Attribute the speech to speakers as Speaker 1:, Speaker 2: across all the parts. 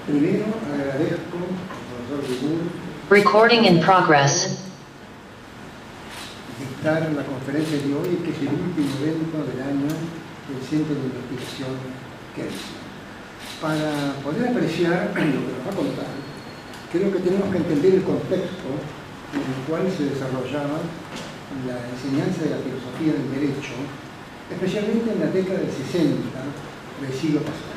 Speaker 1: Primero agradezco al profesor Dibur
Speaker 2: Recording in progress.
Speaker 1: dictar en la conferencia de hoy, que es el último evento del año del Centro de Investigación Kelsen. Para poder apreciar lo que nos va a contar, creo que tenemos que entender el contexto en el cual se desarrollaba la enseñanza de la filosofía del derecho, especialmente en la década del 60 del siglo pasado.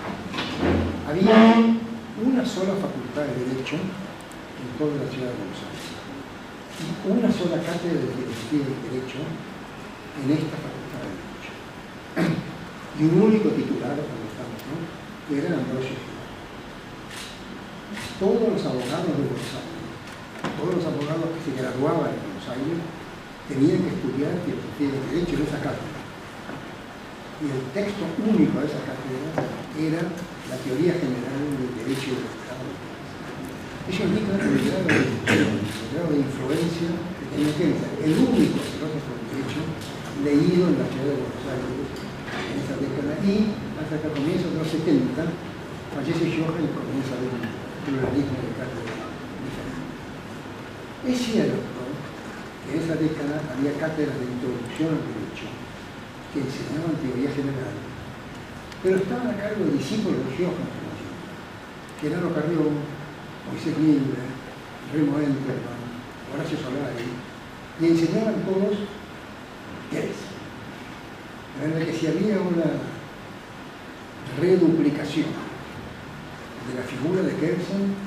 Speaker 1: Había una sola facultad de Derecho en toda la ciudad de Buenos Aires y una sola cátedra de Filosofía del Derecho en esta facultad de Derecho. Y un único titular, cuando estamos, ¿no?, que era Ambrosio Gil. Todos los abogados de Buenos Aires, todos los abogados que se graduaban en Buenos Aires, tenían que estudiar Filosofía del Derecho en esa cátedra. Y el texto único de esa cátedra era la teoría general del derecho y del Estado. Eso indica el grado de influencia que tenía Kelsen, el único filósofo del derecho leído en la ciudad de Buenos Aires en esa década, y hasta que a comienzos de los 70 fallece Gioja y comienza a haber un pluralismo de cátedras diferente. Es cierto que en esa década había cátedras de introducción al derecho que enseñaban teoría general, pero estaban a cargo de discípulos de Gioja, Genaro Carrión, Moisés Milner, Remo Enterman, Horacio Solari, y enseñaban todos Kelsen. De manera que si había una reduplicación de la figura de Kelsen,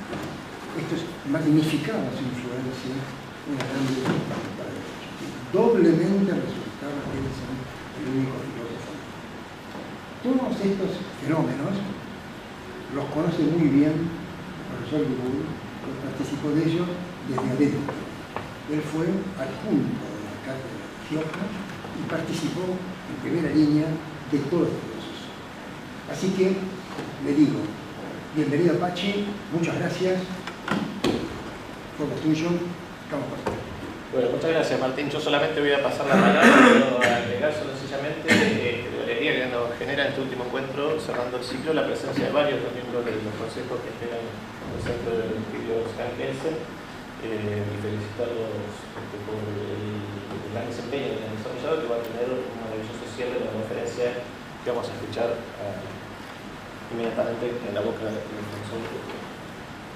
Speaker 1: esto magnificaba su influencia en la gran facultad de Derecho. Doblemente resultaba Kelsen el único filósofo. Todos estos fenómenos los conoce muy bien el profesor Dibur, que participó de ellos desde adentro. Él fue adjunto de la cátedra de Gioja y participó en primera línea de todo el proceso. Así que le digo, bienvenido Pachi, muchas gracias, todo tuyo, estamos por aquí.
Speaker 3: Bueno, muchas gracias Martín. Yo solamente voy a pasar la palabra, quiero agregar sencillamente que la alegría que nos genera en este último encuentro, cerrando el ciclo, la presencia de varios miembros de los consejos que esperan el Centro de Estudios Kelsen, y felicitarlos por el gran desempeño que han desarrollado, que va a tener un maravilloso cierre de la conferencia que vamos a escuchar inmediatamente en la boca del profesor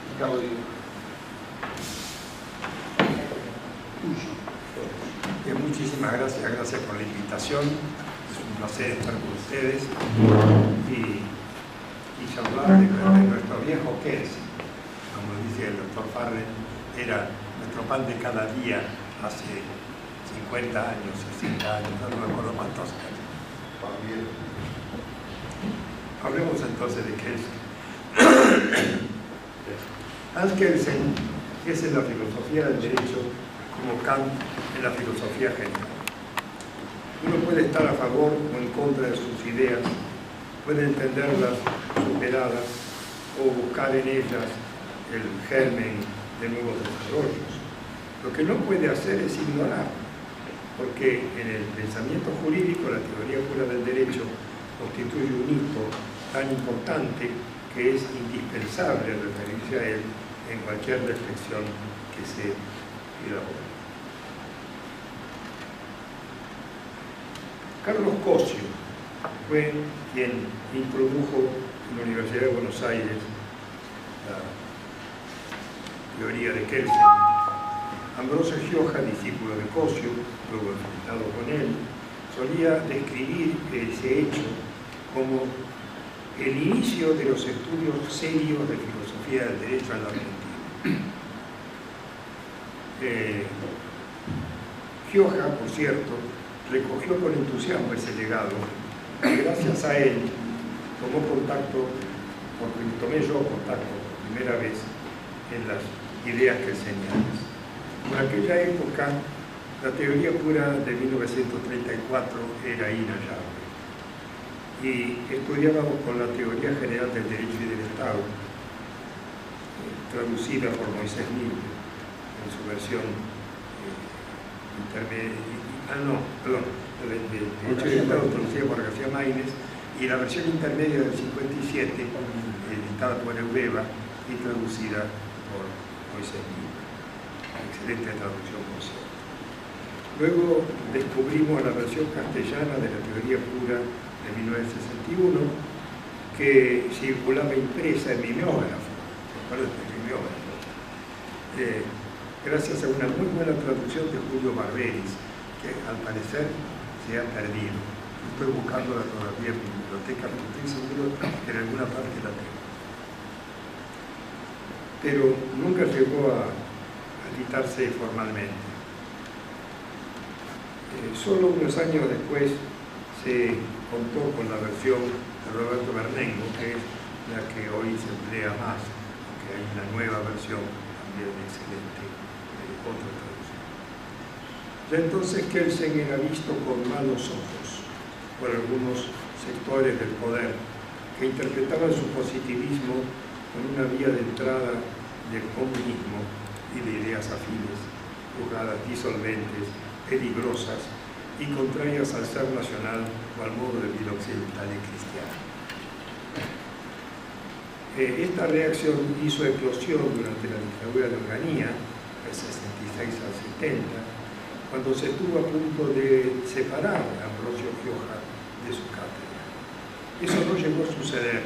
Speaker 3: Ricardo Dibur.
Speaker 4: Muchísimas gracias por la invitación. Es un placer estar con ustedes y charlar de nuestro viejo Kelsen. Como dice el doctor Farrell, era nuestro pan de cada día hace 50 años, 60 años, no me acuerdo cuántos años. Hablemos entonces de Kelsen. Hans Kelsen es en la filosofía del derecho como Kant en la filosofía general. Uno puede estar a favor o en contra de sus ideas, puede entenderlas superadas o buscar en ellas el germen de nuevos desarrollos. Lo que no puede hacer es ignorar, porque en el pensamiento jurídico la teoría pura del derecho constituye un hito tan importante que es indispensable referirse a él en cualquier reflexión que se elabore. Carlos Cosio fue quien introdujo en la Universidad de Buenos Aires la teoría de Kelsen. Ambrosio Gioja, discípulo de Cosio, luego enfrentado con él, solía describir ese hecho como el inicio de los estudios serios de filosofía del derecho en la Argentina. Gioja, por cierto, recogió con entusiasmo ese legado y gracias a él tomé yo contacto por primera vez en las ideas kelsenianas. Por aquella época, la teoría pura de 1934 era inhallable y estudiábamos con la teoría general del derecho y del Estado, traducida por Moisés Milner en su versión intermedia. El derecho y del Estado traducida por García Maínez, y la versión intermedia del 57, editada por Eudeva, y traducida por Moisés Lima. Excelente traducción, por cierto. Luego descubrimos la versión castellana de la teoría pura de 1961, que circulaba impresa en mimeógrafo, gracias a una muy buena traducción de Julio Barberis, que al parecer se ha perdido. Estoy buscándola todavía en mi biblioteca, pero estoy seguro que en alguna parte la tengo. Pero nunca llegó a editarse formalmente. Solo unos años después se contó con la versión de Roberto Bernengo, que es la que hoy se emplea más, aunque hay una nueva versión también excelente, otra traducción. Ya entonces Kelsen era visto con malos ojos por algunos sectores del poder que interpretaban su positivismo con una vía de entrada del comunismo y de ideas afines, juzgadas disolventes, peligrosas y contrarias al ser nacional o al modo de vida occidental y cristiano. Esta reacción hizo eclosión durante la dictadura de Onganía, del 66 al 70, cuando se estuvo a punto de separar a Ambrosio Gioja de su cátedra. Eso no llegó a suceder.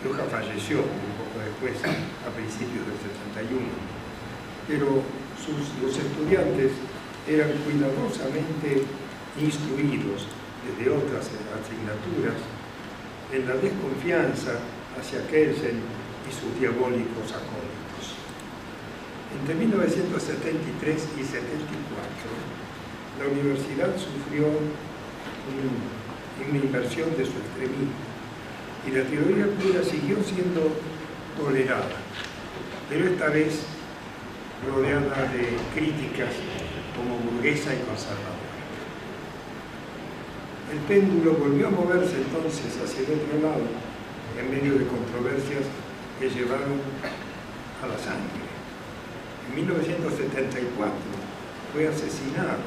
Speaker 4: Gioja falleció un poco después, a principios del 71, pero los estudiantes eran cuidadosamente instruidos desde otras asignaturas en la desconfianza hacia Kelsen y sus diabólicos acólitos. Entre 1973 y 74, la universidad sufrió una inversión de su extremismo y la teoría pura siguió siendo tolerada, pero esta vez rodeada de críticas como burguesa y conservadora. El péndulo volvió a moverse entonces hacia el otro lado, en medio de controversias que llevaron a la sangre. En 1974 fue asesinado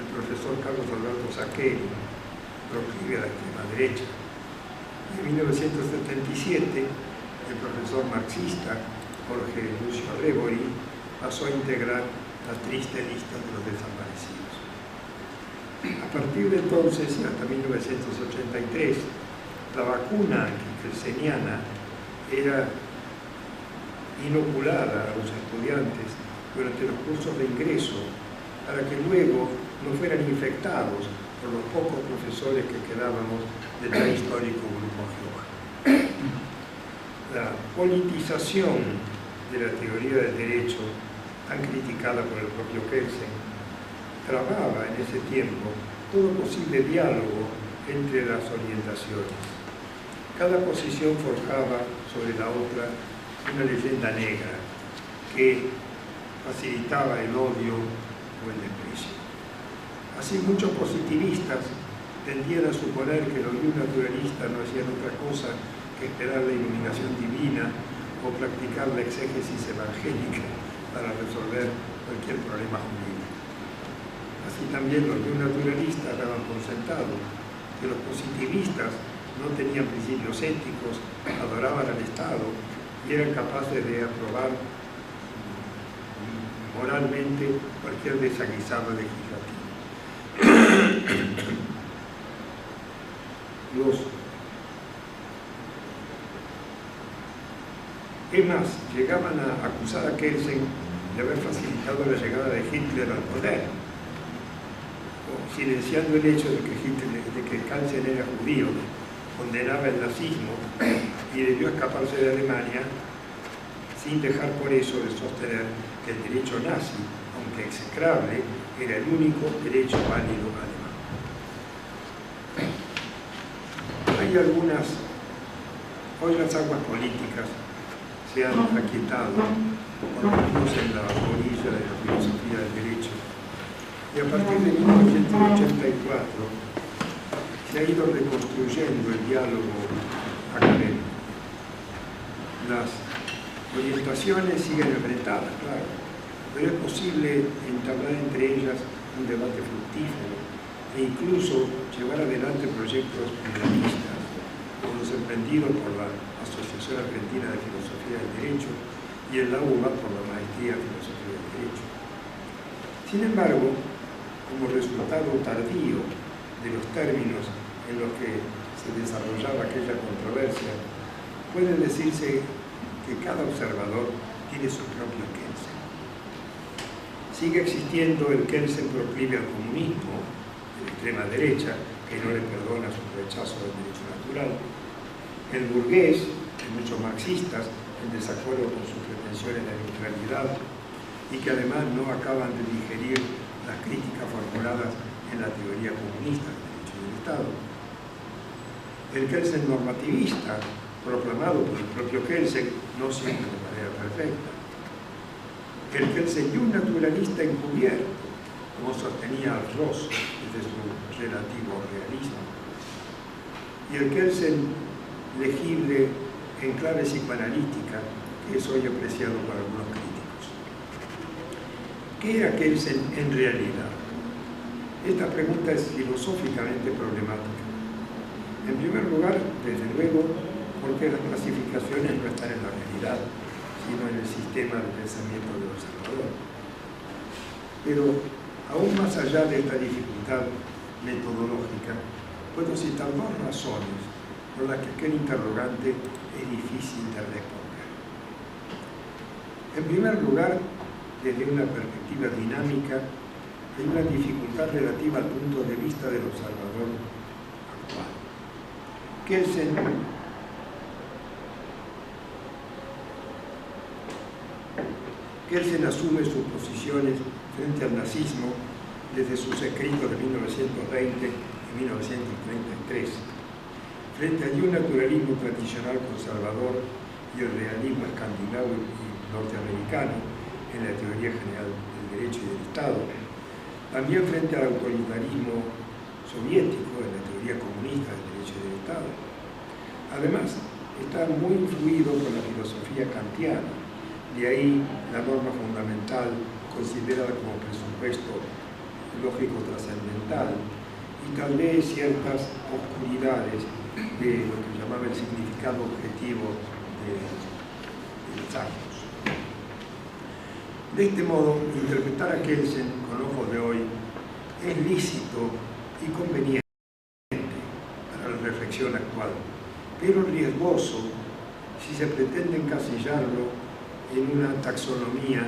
Speaker 4: el profesor Carlos Alberto Saccheri, proclive a la extrema derecha. En 1977, el profesor marxista Jorge Lucio Rebori pasó a integrar la triste lista de los desaparecidos. A partir de entonces y hasta 1983, la vacuna kelseniana era inoculada a los estudiantes durante los cursos de ingreso para que luego no fueran infectados por los pocos profesores que quedábamos del ya histórico grupo Gioja. La politización de la teoría del derecho, tan criticada por el propio Kelsen, trababa en ese tiempo todo posible diálogo entre las orientaciones. Cada posición forjaba sobre la otra una leyenda negra que facilitaba el odio o el desprecio. Así muchos positivistas tendían a suponer que los naturalistas no hacían otra cosa que esperar la iluminación divina o practicar la exégesis evangélica para resolver cualquier problema jurídico. Así también los naturalistas daban por sentado que los positivistas no tenían principios éticos, adoraban al Estado y eran capaces de aprobar moralmente cualquier desaguisado legislativo. Es más, llegaban a acusar a Kelsen de haber facilitado la llegada de Hitler al poder, silenciando el hecho de que Kelsen era judío, condenaba el nazismo y debió escaparse de Alemania sin dejar por eso de sostener que el derecho nazi, aunque execrable, era el único derecho válido alemán. Hoy las aguas políticas se han aquietado, por lo menos en la orilla de la filosofía del derecho, y a partir de 1984 se ha ido reconstruyendo el diálogo académico. Las orientaciones siguen enfrentadas, claro, pero es posible entablar entre ellas un debate fructífero e incluso llevar adelante proyectos pluralistas, como los emprendidos por la Asociación Argentina de Filosofía del Derecho y en la UBA por la Maestría en Filosofía del Derecho. Sin embargo, como resultado tardío de los términos en los que se desarrollaba aquella controversia, puede decirse que cada observador tiene su propio Kelsen. Sigue existiendo el Kelsen proclive al comunismo, de la extrema derecha, que no le perdona su rechazo del derecho natural, el burgués, de muchos marxistas, en desacuerdo con sus pretensiones de neutralidad y que además no acaban de digerir las críticas formuladas en la teoría comunista del derecho del Estado. El Kelsen normativista, proclamado por el propio Kelsen, no siempre de manera perfecta. El Kelsen naturalista encubierto, como sostenía Ross desde su relativo realismo. Y el Kelsen legible en clave psicoanalítica, que es hoy apreciado por algunos críticos. ¿Qué era Kelsen en realidad? Esta pregunta es filosóficamente problemática. En primer lugar, desde luego, porque las clasificaciones no están en la realidad, sino en el sistema de pensamiento del observador. Pero, aún más allá de esta dificultad metodológica, puedo citar dos razones por las que aquel interrogante es difícil de responder. En primer lugar, desde una perspectiva dinámica, hay una dificultad relativa al punto de vista del observador actual. Kelsen asume sus posiciones frente al nazismo desde sus escritos de 1920 y 1933, frente al naturalismo tradicional conservador y el realismo escandinavo y norteamericano en la teoría general del derecho y del Estado, también frente al autoritarismo soviético en la teoría comunista del derecho y del Estado. Además, está muy influido por la filosofía kantiana, de ahí la norma fundamental considerada como presupuesto lógico trascendental y tal vez ciertas oscuridades de lo que llamaba el significado objetivo de los actos. De este modo, interpretar a Kelsen con ojos de hoy es lícito y conveniente para la reflexión actual, pero riesgoso si se pretende encasillarlo en una taxonomía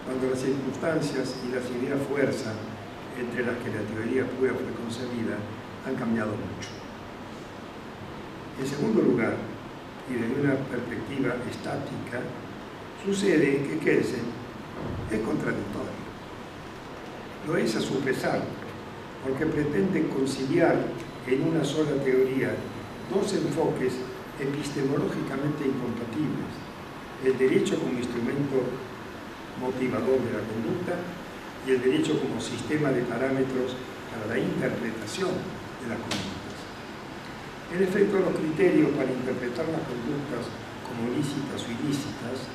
Speaker 4: cuando las circunstancias y las ideas fuerza entre las que la teoría pura fue concebida han cambiado mucho. En segundo lugar, y desde una perspectiva estática, sucede que Kelsen es contradictorio. Lo es a su pesar, porque pretende conciliar en una sola teoría dos enfoques epistemológicamente incompatibles: el derecho como instrumento motivador de la conducta y el derecho como sistema de parámetros para la interpretación de las conductas. En efecto, los criterios para interpretar las conductas como lícitas o ilícitas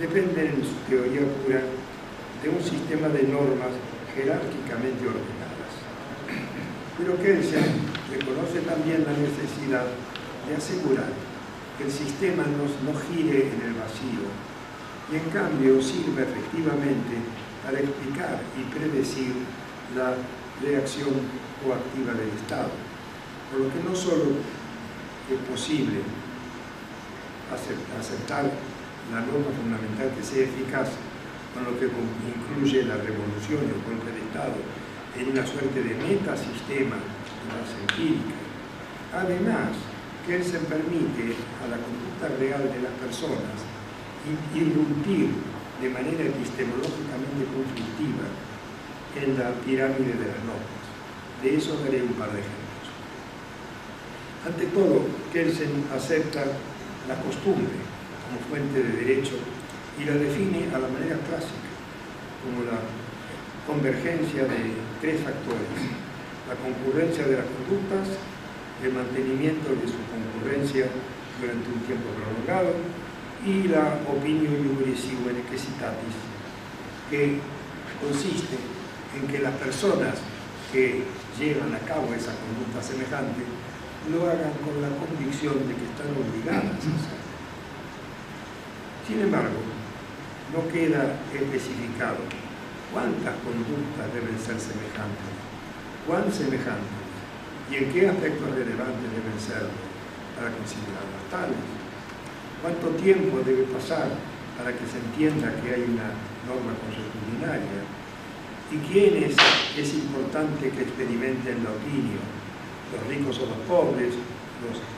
Speaker 4: dependen en su teoría pura de un sistema de normas jerárquicamente ordenadas. Pero Kelsen reconoce también la necesidad de asegurar que el sistema no gire en el vacío y en cambio sirve efectivamente para explicar y predecir la reacción coactiva del Estado, por lo que no solo es posible aceptar la norma fundamental que sea eficaz, con lo que incluye la revolución y el golpe de Estado en una suerte de metasistema de base empírica. Además, Kelsen permite a la conducta real de las personas irrumpir de manera epistemológicamente conflictiva en la pirámide de las normas. De eso daré un par de ejemplos. Ante todo, Kelsen acepta la costumbre como fuente de derecho y la define a la manera clásica, como la convergencia de tres factores: la concurrencia de las conductas, el mantenimiento de su concurrencia durante un tiempo prolongado y la opinio iuris sive necessitatis, que consiste en que las personas que llevan a cabo esa conducta semejante lo hagan con la convicción de que están obligadas a hacerlo. Sin embargo, no queda especificado cuántas conductas deben ser semejantes, cuán semejantes y en qué aspectos relevantes deben ser para considerarlas tales, cuánto tiempo debe pasar para que se entienda que hay una norma consuetudinaria y quiénes es importante que experimenten la opinión, los ricos o los pobres,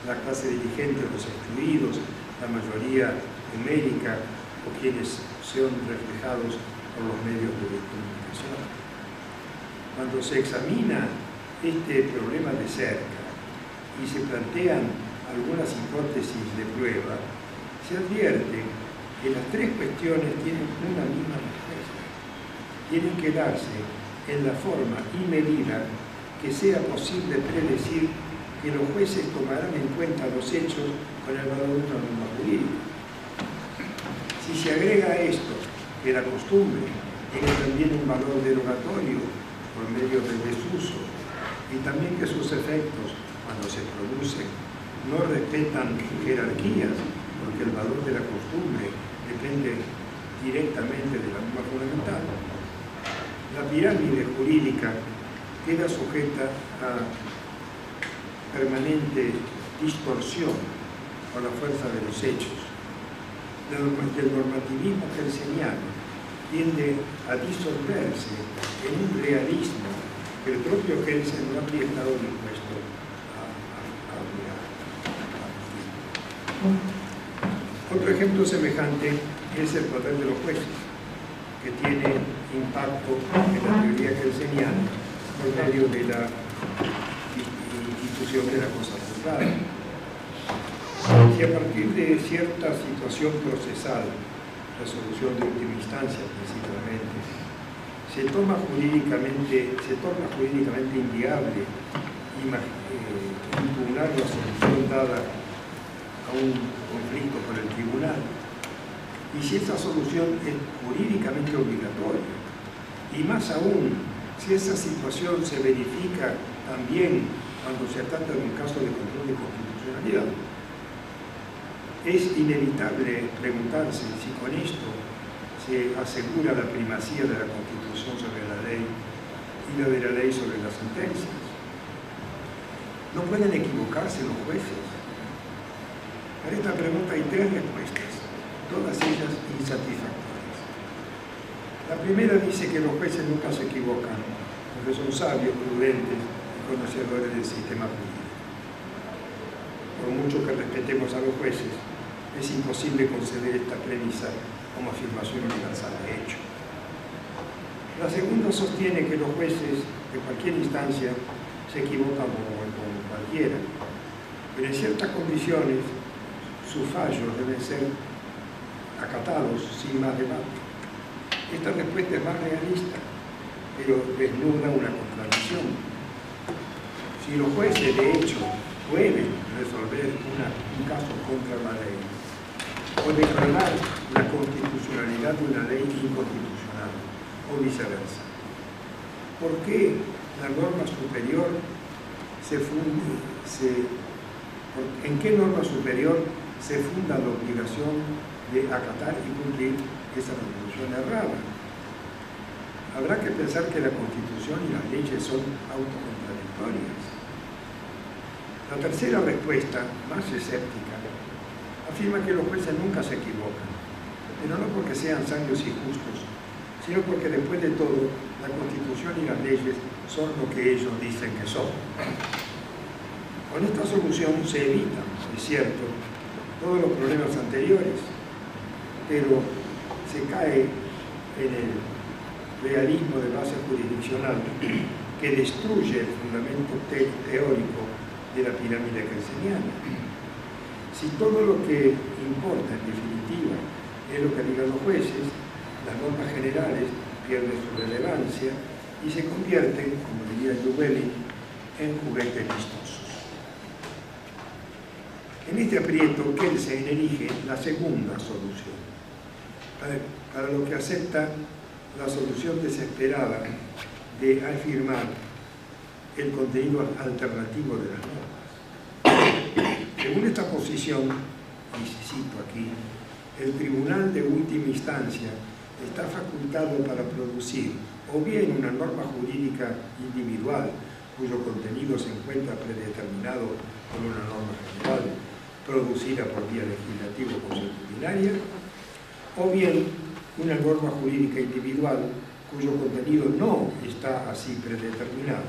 Speaker 4: la clase dirigente o los excluidos, la mayoría numérica o quienes sean reflejados por los medios de comunicación. Cuando se examina este problema de cerca y se plantean algunas hipótesis de prueba, se advierte que las tres cuestiones tienen una misma respuesta. Tienen que darse en la forma y medida que sea posible predecir que los jueces tomarán en cuenta los hechos con el valor de una norma jurídica. Si se agrega a esto que la costumbre tiene también un valor derogatorio por medio del desuso y también que sus efectos, cuando se producen, no respetan jerarquías, porque el valor de la costumbre depende directamente de la norma fundamental, la pirámide jurídica queda sujeta a permanente distorsión por la fuerza de los hechos. El normativismo kelseniano tiende a disolverse en un realismo que el propio Kelsen no habría estado dispuesto a aplicar. Otro ejemplo semejante es el poder de los jueces, que tiene impacto en la teoría kelseniana por medio de la institución de la cosa juzgada. Si a partir de cierta situación procesal, resolución de última instancia principalmente, se torna jurídicamente inviable impugnar la solución dada a un conflicto por el tribunal, y si esa solución es jurídicamente obligatoria, y más aún si esa situación se verifica también cuando se trata de un caso de control de constitucionalidad, es inevitable preguntarse si con esto se asegura la primacía de la Constitución sobre la ley y la de la ley sobre las sentencias. ¿No pueden equivocarse los jueces? Para esta pregunta hay tres respuestas, todas ellas insatisfactorias. La primera dice que los jueces nunca se equivocan, porque son sabios, prudentes y conocedores del sistema jurídico. Por mucho que respetemos a los jueces, es imposible conceder esta premisa como afirmación universal de hecho. La segunda sostiene que los jueces de cualquier instancia se equivocan como cualquiera, pero en ciertas condiciones sus fallos deben ser acatados sin más debate. Esta respuesta es más realista, pero desnuda una contradicción. Si los jueces, de hecho, pueden resolver un caso contra la ley o declarar la constitucionalidad de una ley inconstitucional o viceversa, ¿por qué la norma superior en qué norma superior se funda la obligación de acatar y cumplir esa resolución errada? Habrá que pensar que la Constitución y las leyes son autocontradictorias. La tercera respuesta, más escéptica, afirma que los jueces nunca se equivocan, pero no porque sean sabios y justos, sino porque después de todo, la Constitución y las leyes son lo que ellos dicen que son. Con esta solución se evitan, es cierto, todos los problemas anteriores, pero se cae en el realismo de base jurisdiccional que destruye el fundamento teórico de la pirámide kelseniana. Si todo lo que importa en definitiva es lo que digan los jueces, las normas generales pierden su relevancia y se convierten, como diría Lluveli, en juguetes vistosos. En este aprieto, Kelsen elige la segunda solución, para lo que acepta la solución desesperada de afirmar el contenido alternativo de las normas. Según esta posición, y cito aquí, el tribunal de última instancia está facultado para producir o bien una norma jurídica individual cuyo contenido se encuentra predeterminado por una norma general producida por vía legislativa o consuetudinaria, o bien una norma jurídica individual cuyo contenido no está así predeterminado,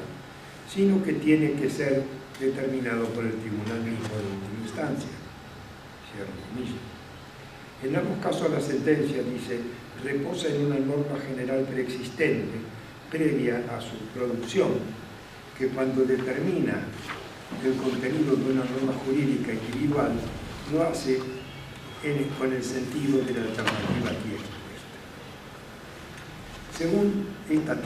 Speaker 4: sino que tiene que ser determinado por el tribunal mismo de última instancia. Cierro comillas. En ambos casos la sentencia, dice, reposa en una norma general preexistente, previa a su producción, que cuando determina el contenido de una norma jurídica individual, lo hace con el sentido de la alternativa aquí expuesta. Según esta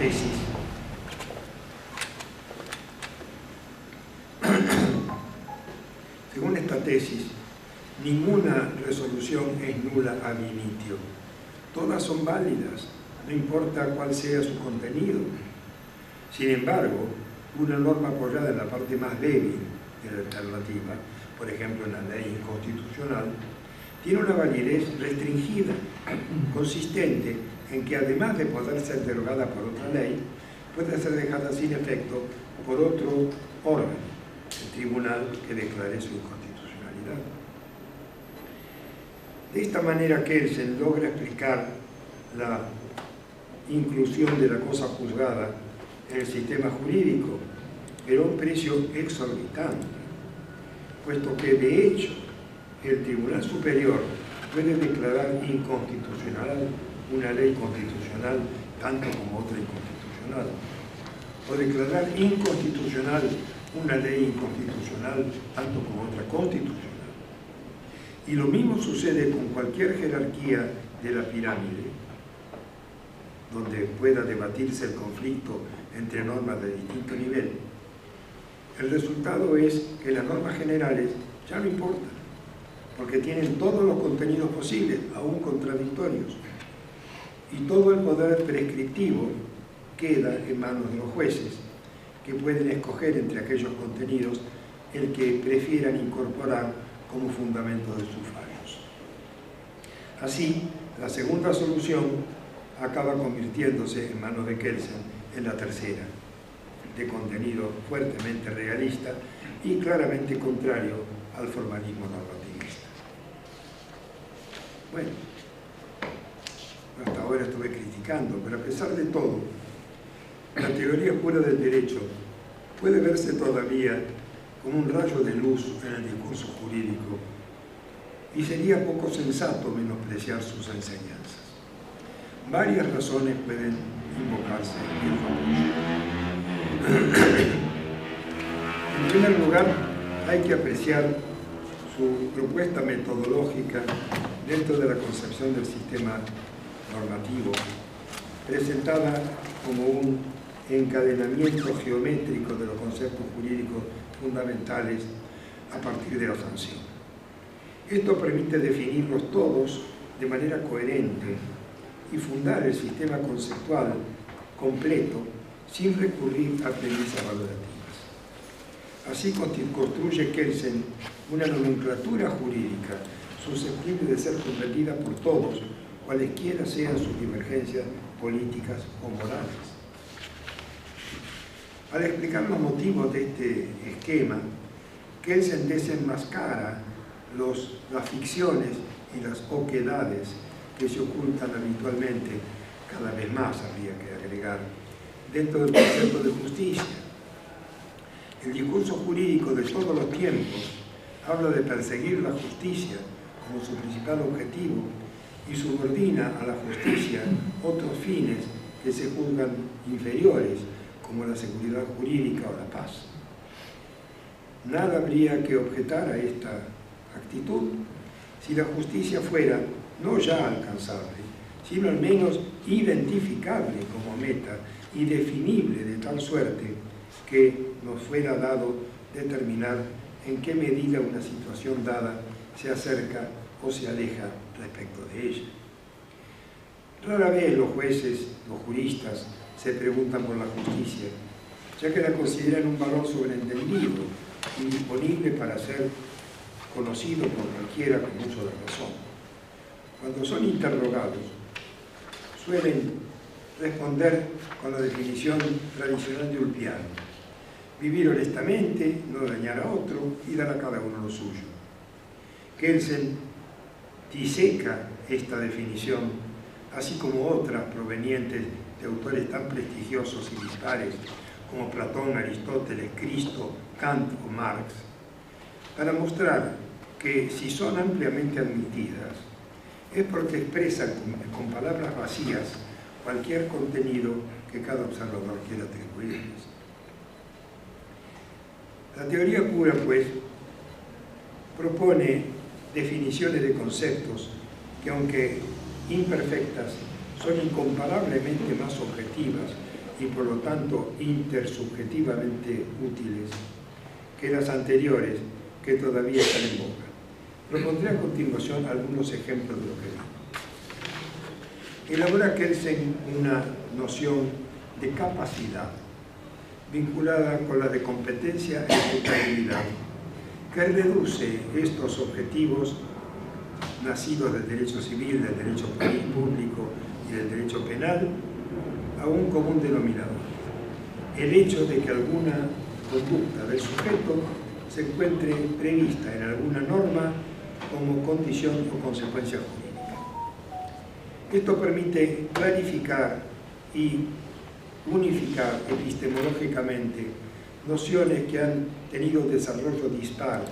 Speaker 4: tesis, ninguna resolución es nula ab initio. Todas son válidas, no importa cuál sea su contenido. Sin embargo, una norma apoyada en la parte más débil de la alternativa, por ejemplo en la ley inconstitucional, tiene una validez restringida, consistente en que además de poder ser derogada por otra ley, puede ser dejada sin efecto por otro órgano, el tribunal que declare su inconstitucionalidad. De esta manera Kelsen logra explicar la inclusión de la cosa juzgada en el sistema jurídico, pero a un precio exorbitante, puesto que de hecho el Tribunal Superior puede declarar inconstitucional una ley constitucional tanto como otra inconstitucional, o declarar inconstitucional una ley inconstitucional tanto como otra constitucional. Y lo mismo sucede con cualquier jerarquía de la pirámide, donde pueda debatirse el conflicto entre normas de distinto nivel. El resultado es que las normas generales ya no importan, porque tienen todos los contenidos posibles, aún contradictorios, y todo el poder prescriptivo queda en manos de los jueces, que pueden escoger entre aquellos contenidos el que prefieran incorporar como fundamento de sus fallos. Así, la segunda solución acaba convirtiéndose en manos de Kelsen en la tercera, de contenido fuertemente realista y claramente contrario al formalismo normativista. Bueno, hasta ahora estuve criticando, pero a pesar de todo, la teoría pura del derecho puede verse todavía como un rayo de luz en el discurso jurídico y sería poco sensato menospreciar sus enseñanzas. Varias razones pueden invocarse en favor. En primer lugar, hay que apreciar su propuesta metodológica dentro de la concepción del sistema normativo, presentada como un encadenamiento geométrico de los conceptos jurídicos fundamentales a partir de la sanción. Esto permite definirlos todos de manera coherente y fundar el sistema conceptual completo sin recurrir a premisas valorativas. Así construye Kelsen una nomenclatura jurídica susceptible de ser comprendida por todos, cualesquiera sean sus divergencias políticas o morales. Al explicar los motivos de este esquema, Kelsen desenmascara las ficciones y las oquedades que se ocultan habitualmente, cada vez más habría que agregar, dentro del concepto de justicia. El discurso jurídico de todos los tiempos habla de perseguir la justicia como su principal objetivo y subordina a la justicia otros fines que se juzgan inferiores, como la seguridad jurídica o la paz. Nada habría que objetar a esta actitud si la justicia fuera no ya alcanzable, sino al menos identificable como meta y definible de tal suerte que nos fuera dado determinar en qué medida una situación dada se acerca o se aleja respecto de ella. Rara vez los jueces, los juristas, se preguntan por la justicia, ya que la consideran un valor sobreentendido, indisponible para ser conocido por cualquiera con uso de razón. Cuando son interrogados, suelen responder con la definición tradicional de Ulpiano: vivir honestamente, no dañar a otro y dar a cada uno lo suyo. Kelsen diseca esta definición, así como otras provenientes de autores tan prestigiosos y dispares como Platón, Aristóteles, Cristo, Kant o Marx, para mostrar que si son ampliamente admitidas es porque expresan con palabras vacías cualquier contenido que cada observador quiera atribuirles. La teoría pura, pues, propone definiciones de conceptos que, aunque imperfectas, son incomparablemente más objetivas y por lo tanto intersubjetivamente útiles que las anteriores, que todavía están en boga. Propondré a continuación algunos ejemplos de lo que digo. Elabora Kelsen una noción de capacidad vinculada con la de competencia e imputabilidad, que reduce estos objetivos nacidos del derecho civil, del derecho público y del derecho penal a un común denominador: el hecho de que alguna conducta del sujeto se encuentre prevista en alguna norma como condición o consecuencia jurídica. Esto permite clarificar y unificar epistemológicamente nociones que han tenido desarrollo dispar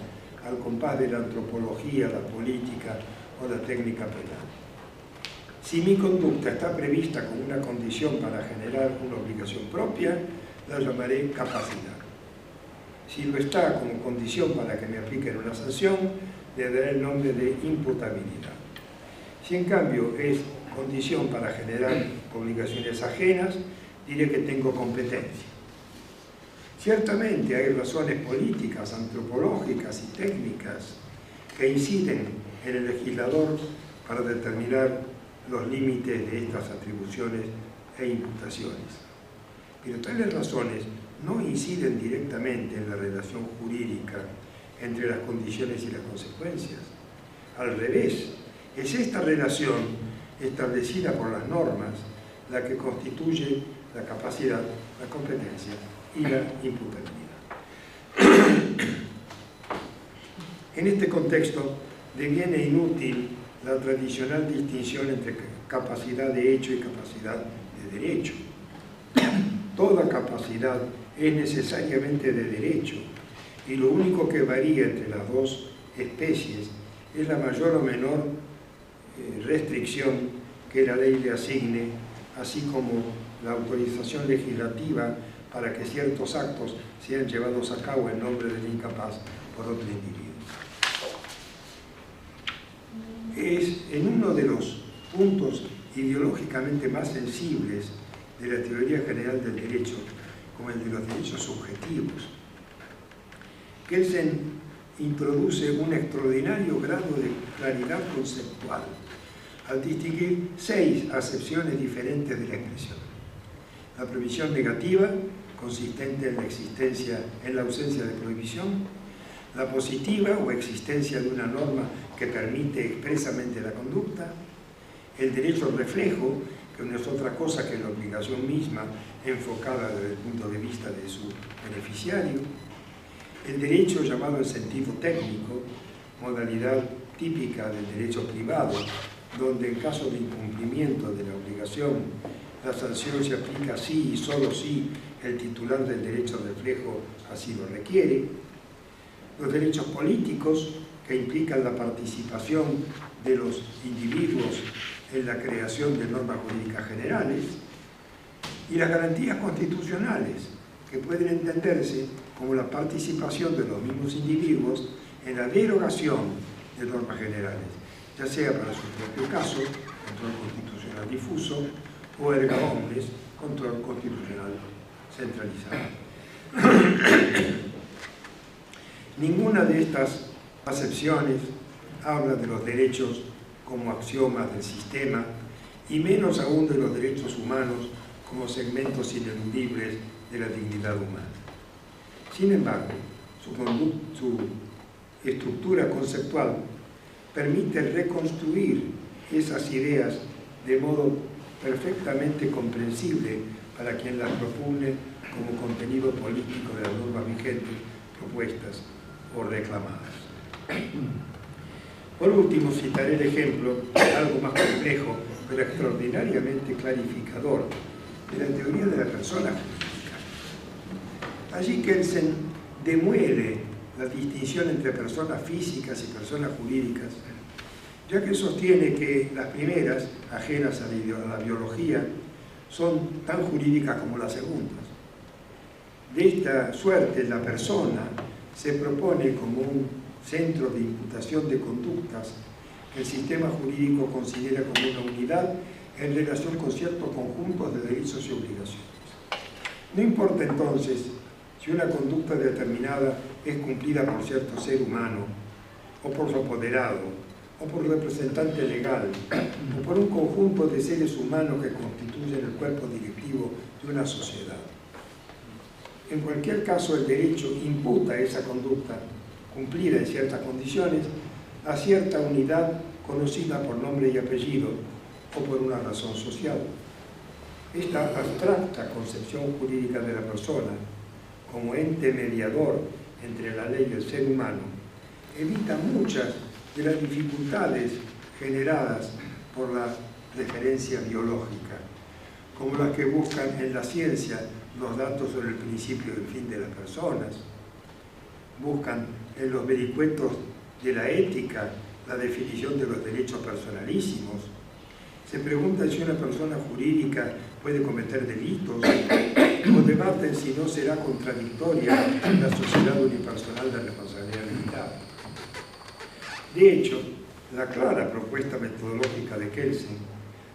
Speaker 4: al compás de la antropología, la política o la técnica penal. Si mi conducta está prevista como una condición para generar una obligación propia, la llamaré capacidad. Si lo está como condición para que me apliquen una sanción, le daré el nombre de imputabilidad. Si en cambio es condición para generar obligaciones ajenas, diré que tengo competencia. Ciertamente hay razones políticas, antropológicas y técnicas que inciden en el legislador para determinar los límites de estas atribuciones e imputaciones. Pero tales razones no inciden directamente en la relación jurídica entre las condiciones y las consecuencias. Al revés, es esta relación establecida por las normas la que constituye la capacidad, la competencia y la imputabilidad. En este contexto deviene inútil la tradicional distinción entre capacidad de hecho y capacidad de derecho. Toda capacidad es necesariamente de derecho y lo único que varía entre las dos especies es la mayor o menor restricción que la ley le asigne, así como la autorización legislativa para que ciertos actos sean llevados a cabo en nombre del incapaz por otro individuo. Es en uno de los puntos ideológicamente más sensibles de la teoría general del derecho, como el de los derechos subjetivos, Kelsen introduce un extraordinario grado de claridad conceptual al distinguir 6 acepciones diferentes de la expresión. La prohibición negativa, consistente en la ausencia de prohibición; la positiva o existencia de una norma que permite expresamente la conducta; el derecho al reflejo, que no es otra cosa que la obligación misma enfocada desde el punto de vista de su beneficiario; el derecho llamado en sentido técnico, modalidad típica del derecho privado, donde en caso de incumplimiento de la obligación, la sanción se aplica si y solo si el titular del derecho al reflejo así lo requiere; los derechos políticos, que implican la participación de los individuos en la creación de normas jurídicas generales; y las garantías constitucionales, que pueden entenderse como la participación de los mismos individuos en la derogación de normas generales, ya sea para su propio caso, control constitucional difuso, o erga omnes, control constitucional centralizado. Ninguna de estas acepciones habla de los derechos como axiomas del sistema, y menos aún de los derechos humanos como segmentos ineludibles de la dignidad humana. Sin embargo, su estructura conceptual permite reconstruir esas ideas de modo perfectamente comprensible para quien las propone como contenido político de las normas vigentes, propuestas o reclamadas. Por último, citaré el ejemplo, algo más complejo, pero extraordinariamente clarificador, de la teoría de la persona jurídica. Allí Kelsen demuele la distinción entre personas físicas y personas jurídicas, ya que sostiene que las primeras, ajenas a la biología, son tan jurídicas como las segundas. De esta suerte, la persona se propone como un centro de imputación de conductas que el sistema jurídico considera como una unidad en relación con ciertos conjuntos de derechos y obligaciones. No importa entonces si una conducta determinada es cumplida por cierto ser humano, o por su apoderado, o por representante legal, o por un conjunto de seres humanos que constituyen el cuerpo directivo de una sociedad. En cualquier caso, el derecho imputa esa conducta, cumplida en ciertas condiciones, a cierta unidad conocida por nombre y apellido o por una razón social. Esta abstracta concepción jurídica de la persona como ente mediador entre la ley y el ser humano evita muchas de las dificultades generadas por la referencia biológica, como las que buscan en la ciencia los datos sobre el principio y el fin de las personas, buscan en los vericuetos de la ética la definición de los derechos personalísimos, se preguntan si una persona jurídica puede cometer delitos, o debaten si no será contradictoria la sociedad unipersonal de responsabilidad limitada. De hecho, la clara propuesta metodológica de Kelsen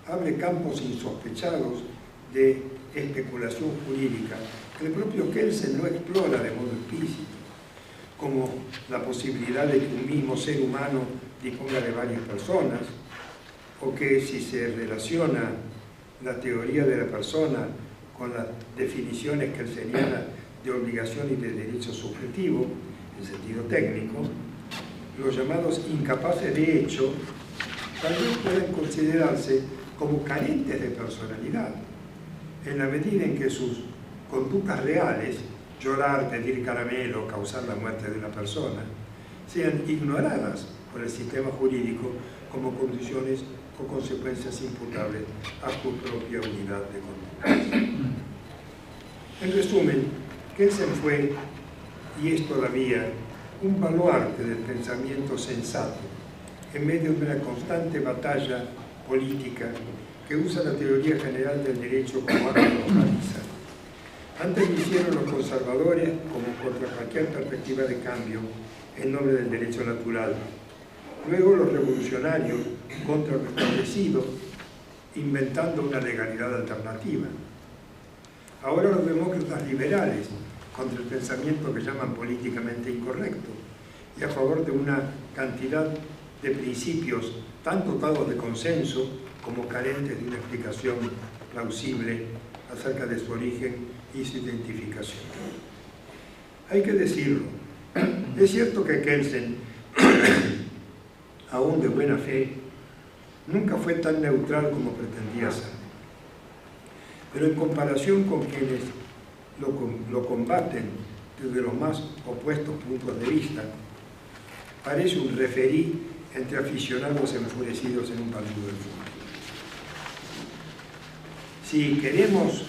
Speaker 4: abre campos insospechados de especulación jurídica que el propio Kelsen no explora de modo explícito, como la posibilidad de que un mismo ser humano disponga de varias personas, o que si se relaciona la teoría de la persona con las definiciones kelsenianas de obligación y de derecho subjetivo, en sentido técnico, los llamados incapaces de hecho también pueden considerarse como carentes de personalidad, en la medida en que sus conductas reales, llorar, pedir caramelo, causar la muerte de una persona, sean ignoradas por el sistema jurídico como condiciones o consecuencias imputables a su propia unidad de conductas. En resumen, Kelsen fue, y es todavía, un baluarte del pensamiento sensato en medio de una constante batalla política que usa la teoría general del derecho como arma arrojadiza. Antes lo hicieron los conservadores como contra cualquier perspectiva de cambio en nombre del derecho natural. Luego los revolucionarios contra lo establecido, inventando una legalidad alternativa. Ahora los demócratas liberales contra el pensamiento que llaman políticamente incorrecto y a favor de una cantidad de principios tan dotados de consenso como carentes de una explicación plausible acerca de su origen y su identificación. Hay que decirlo, es cierto que Kelsen, aún de buena fe, nunca fue tan neutral como pretendía ser. Pero en comparación con quienes lo combaten desde los más opuestos puntos de vista, parece un referí entre aficionados enfurecidos en un partido de fútbol. Si queremos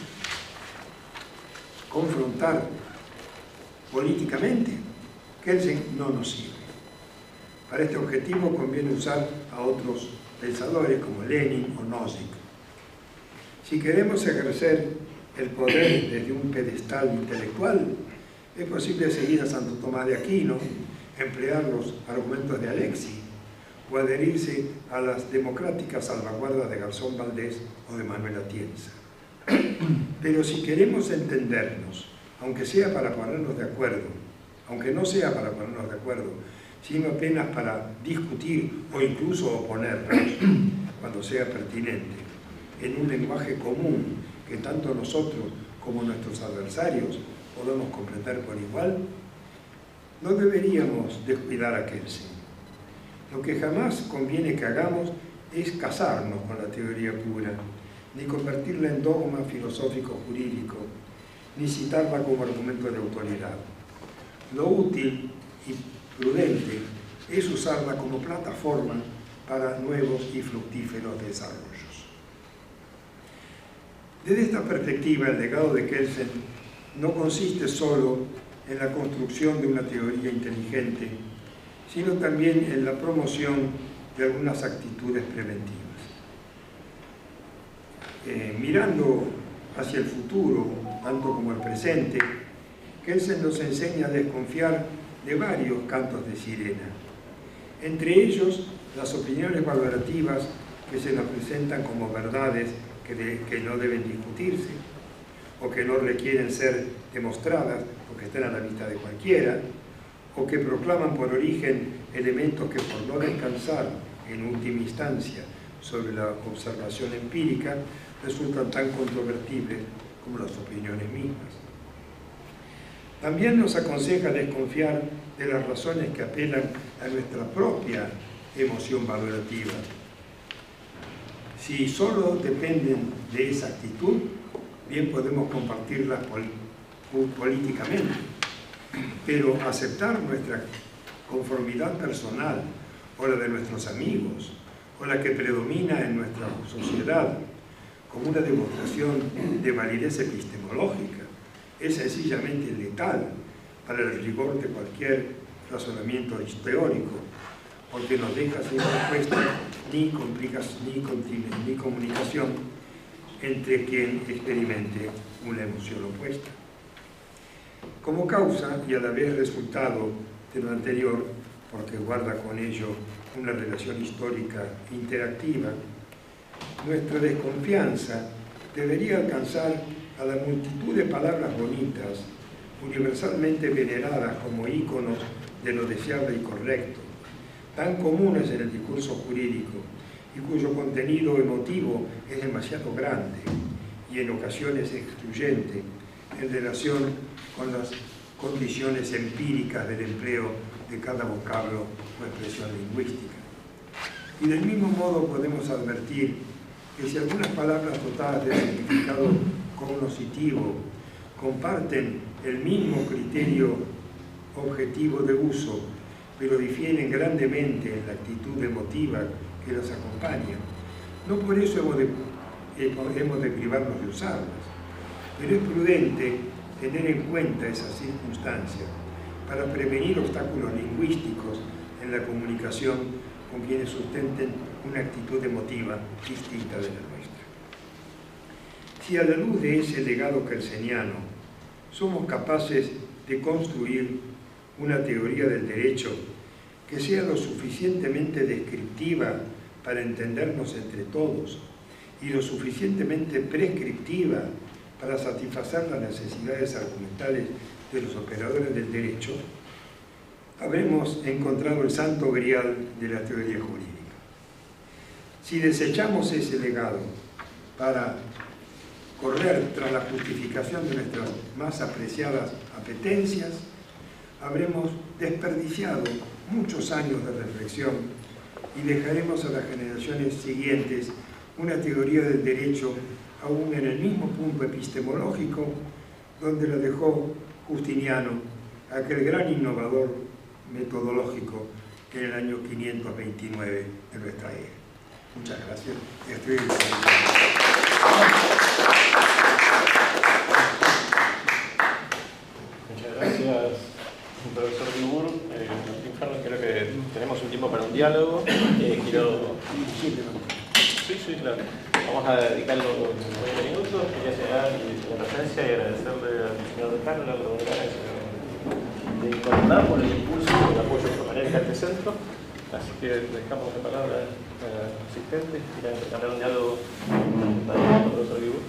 Speaker 4: confrontar políticamente, Kelsen no nos sirve. Para este objetivo conviene usar a otros pensadores como Lenin o Nozick. Si queremos ejercer el poder desde un pedestal intelectual, es posible seguir a Santo Tomás de Aquino, emplear los argumentos de Alexis o adherirse a las democráticas salvaguardas de Garzón Valdés o de Manuel Atienza. Pero si queremos entendernos, aunque sea para ponernos de acuerdo, aunque no sea para ponernos de acuerdo, sino apenas para discutir o incluso oponernos, cuando sea pertinente, en un lenguaje común que tanto nosotros como nuestros adversarios podamos comprender por igual, No deberíamos descuidar a Kelsen. Lo que jamás conviene que hagamos es casarnos con la teoría pura, ni convertirla en dogma filosófico jurídico, ni citarla como argumento de autoridad. Lo útil y prudente es usarla como plataforma para nuevos y fructíferos desarrollos. Desde esta perspectiva, el legado de Kelsen no consiste solo en la construcción de una teoría inteligente, sino también en la promoción de algunas actitudes preventivas. Mirando hacia el futuro, tanto como el presente, Kelsen nos enseña a desconfiar de varios cantos de sirena, entre ellos las opiniones valorativas que se nos presentan como verdades que no deben discutirse, o que no requieren ser demostradas, o que están a la vista de cualquiera, o que proclaman por origen elementos que por no descansar en última instancia sobre la observación empírica, resultan tan controvertibles como las opiniones mismas. También nos aconseja desconfiar de las razones que apelan a nuestra propia emoción valorativa. Si solo dependen de esa actitud, bien podemos compartirlas políticamente, pero aceptar nuestra conformidad personal o la de nuestros amigos o la que predomina en nuestra sociedad como una demostración de validez epistemológica es sencillamente letal para el rigor de cualquier razonamiento teórico, porque nos deja sin respuesta ni comunicación entre quien experimente una emoción opuesta. Como causa y a la vez resultado de lo anterior, porque guarda con ello una relación histórica interactiva, nuestra desconfianza debería alcanzar a la multitud de palabras bonitas, universalmente veneradas como íconos de lo deseable y correcto, tan comunes en el discurso jurídico y cuyo contenido emotivo es demasiado grande y en ocasiones excluyente en relación con las condiciones empíricas del empleo de cada vocablo o expresión lingüística. Y del mismo modo podemos advertir que si algunas palabras dotadas de significado cognoscitivo comparten el mismo criterio objetivo de uso, pero difieren grandemente en la actitud emotiva que las acompaña, no por eso hemos de privarnos de usarlas, pero es prudente tener en cuenta esa circunstancia para prevenir obstáculos lingüísticos en la comunicación con quienes sustenten una actitud emotiva distinta de la nuestra. Si a la luz de ese legado kelseniano somos capaces de construir una teoría del derecho que sea lo suficientemente descriptiva para entendernos entre todos y lo suficientemente prescriptiva para satisfacer las necesidades argumentales de los operadores del derecho, habremos encontrado el santo grial de la teoría jurídica. Si desechamos ese legado para correr tras la justificación de nuestras más apreciadas apetencias, habremos desperdiciado muchos años de reflexión y dejaremos a las generaciones siguientes una teoría del derecho aún en el mismo punto epistemológico donde la dejó Justiniano, aquel gran innovador metodológico en el año 529 de nuestra era. Muchas gracias.
Speaker 3: Muchas gracias, profesor Dibur. Martín Fernández, creo que tenemos un tiempo para un diálogo. Quiero... Sí, claro. Vamos a dedicarlo 20 minutos. Quería señalar la presencia y agradecerle al señor decano la oportunidad de incorporar por el impulso y el apoyo permanente a este centro. Así que dejamos la palabra al asistente y a ganar un diálogo con el profesor Dibur.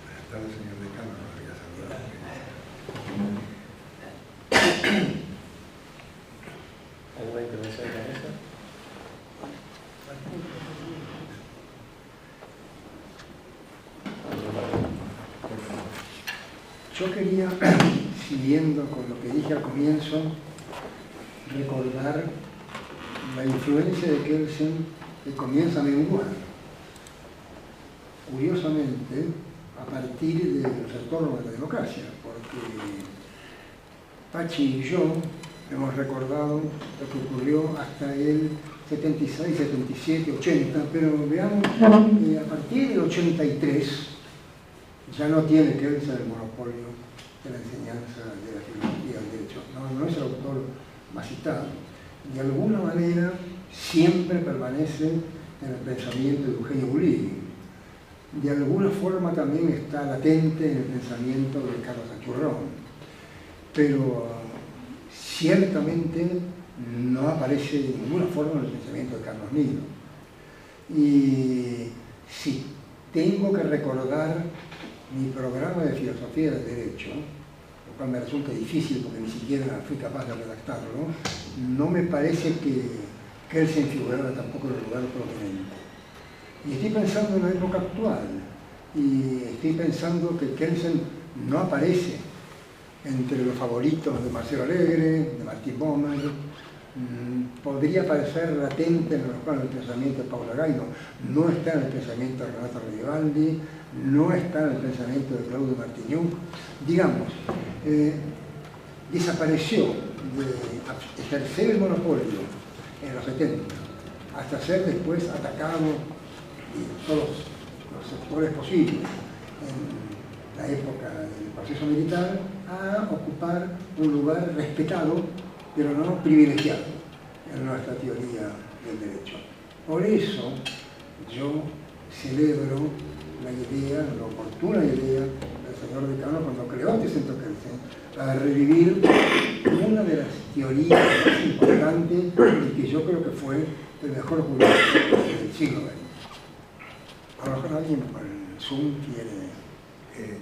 Speaker 4: Buenas tardes, señor decano. No había saludado.
Speaker 3: ¿Alguna intervención en la mesa?
Speaker 1: Yo Yo quería, siguiendo con lo que dije al comienzo, recordar la influencia de Kelsen que comienza a menguar, curiosamente, a partir del retorno de la democracia, porque Pachi y yo hemos recordado lo que ocurrió hasta el 76, 77, 80, pero veamos que a partir del 83 ya no tiene Kelsen el monopolio de la enseñanza de la filosofía del derecho. No es el autor más citado. De alguna manera siempre permanece en el pensamiento de Eugenio Bulli. De alguna forma también está latente en el pensamiento de Carlos Achurrón. Pero ciertamente no aparece de ninguna forma en el pensamiento de Carlos Nilo. Y si tengo que recordar mi programa de filosofía del derecho, lo cual me resulta difícil porque ni siquiera fui capaz de redactarlo, no me parece que Kelsen figurara tampoco en el lugar prominente. Y estoy pensando en la época actual, y estoy pensando que Kelsen no aparece entre los favoritos de Marcelo Alegre, de Martín Bomer, podría parecer latente en el pensamiento de Paula Gaino, no está en el pensamiento de Renato Redivaldi, no está en el pensamiento de Claudio Martiñuk. Digamos, desapareció de ejercer el monopolio en los 70 hasta ser después atacado en todos los sectores posibles en la época del proceso militar, a ocupar un lugar respetado pero no privilegiado en nuestra teoría del derecho. Por eso yo celebro la idea, la oportuna idea del señor decano cuando creó este centro Kelsen, para revivir una de las teorías más importantes y que yo creo que fue el mejor jurista del siglo XX. A lo mejor alguien por el Zoom quiere...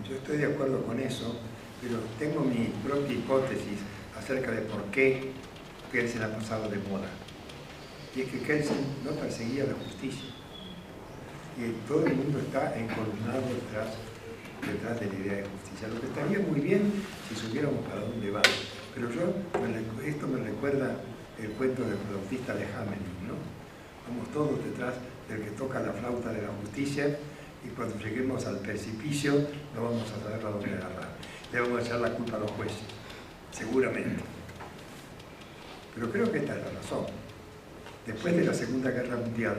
Speaker 4: Yo estoy de acuerdo con eso, pero tengo mi propia hipótesis acerca de por qué Kelsen ha pasado de moda. Y es que Kelsen no perseguía la justicia. Y todo el mundo está encolumnado detrás de la idea de justicia. Lo que estaría muy bien si supiéramos para dónde va. Pero esto me recuerda el cuento del flautista de Hamelin, ¿no? Vamos todos detrás del que toca la flauta de la justicia y cuando lleguemos al precipicio no vamos a saber a dónde agarrar. Le vamos a echar la culpa a los jueces, seguramente. Pero creo que esta es la razón. Después de la Segunda Guerra Mundial,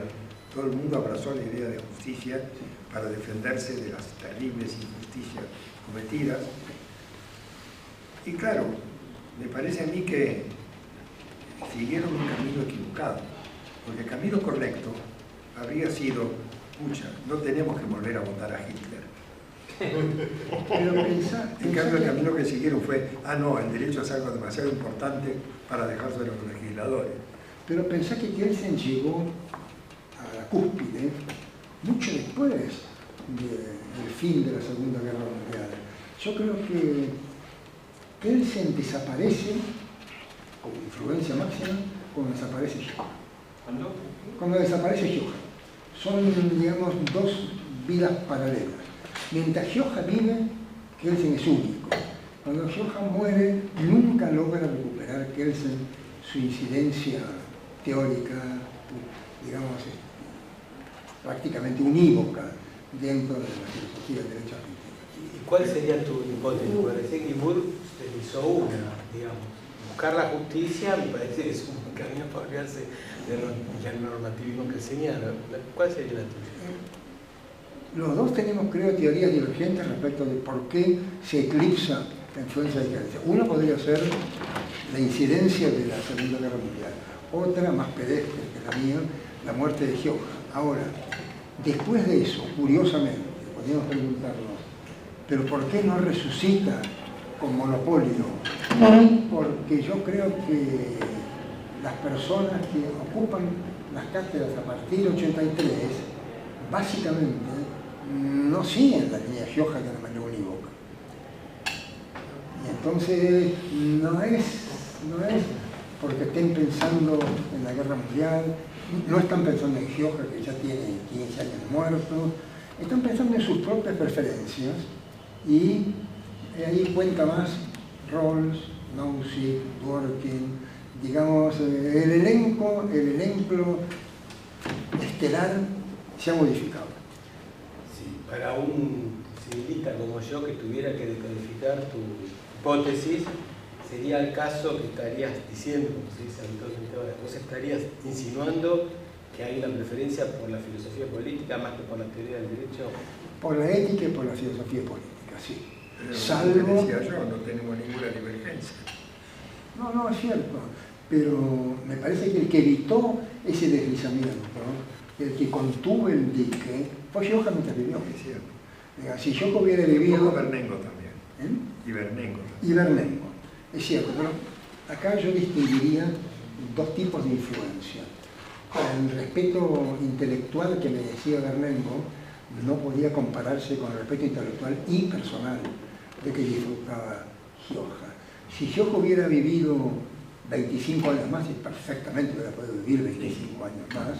Speaker 4: todo el mundo abrazó la idea de justicia para defenderse de las terribles injusticias cometidas. Y claro, me parece a mí que siguieron un camino equivocado, porque el camino correcto habría sido, no tenemos que volver a votar a Hitler. En cambio, el camino que siguieron fue, no, el derecho es algo demasiado importante para dejarse de los legisladores.
Speaker 1: Pero pensá que Kelsen llegó a la cúspide mucho después del fin de la Segunda Guerra Mundial. Yo creo que Kelsen desaparece como influencia máxima cuando desaparece Johann. Cuando desaparece Johann. Son, digamos, dos vidas paralelas. Mientras Johann vive, Kelsen es único. Cuando Johann muere, nunca logra recuperar Kelsen su incidencia teórica, digamos, prácticamente unívoca dentro de la filosofía del derecho argentino.
Speaker 5: ¿Y cuál sería tu hipótesis? Me parece que Burr hizo una, digamos. Buscar la justicia me parece que es un camino para olvidarse del normativismo que señala. ¿Cuál sería la tuya?
Speaker 1: Los dos tenemos, creo, teorías divergentes respecto de por qué se eclipsa la influencia de Kelsen. Una podría ser la incidencia de la Segunda Guerra Mundial. Otra, más pedestre que la mía, la muerte de Johann. Ahora, después de eso, curiosamente, podríamos preguntarnos, ¿pero por qué no resucita con monopolio? Porque yo creo que las personas que ocupan las cátedras a partir del 83, básicamente, no siguen la línea Johann de manera unívoca. Y entonces no es porque estén pensando en la guerra mundial, no están pensando en Johann, que ya tiene 15 años muerto, están pensando en sus propias preferencias y ahí cuenta más Rawls, Nozick, Dworkin, digamos, el elenco estelar se ha modificado.
Speaker 5: Sí, para un civilista como yo que tuviera que decodificar tu hipótesis, sería el caso que estarías diciendo, como se dice habitualmente ahora, vos estarías insinuando que hay una preferencia por la filosofía política más que por la teoría del derecho.
Speaker 1: Por la ética y por la filosofía política, sí.
Speaker 4: Pero
Speaker 1: Salvo...
Speaker 4: decía yo, no tenemos ninguna divergencia.
Speaker 1: No, es cierto. Pero me parece que el que evitó ese deslizamiento, el que contuvo el dique, fue Johann mientras vivió.
Speaker 4: Es cierto.
Speaker 1: Si yo hubiera vivido...
Speaker 4: Bernengo también.
Speaker 1: ¿Eh?
Speaker 4: Y Bernengo.
Speaker 1: Y Bernengo. Es cierto, pero acá yo distinguiría dos tipos de influencia. El respeto intelectual que me decía Bernengo no podía compararse con el respeto intelectual y personal de que disfrutaba Gioja. Si Gioja hubiera vivido 25 años más, y perfectamente hubiera podido vivir 25 años más,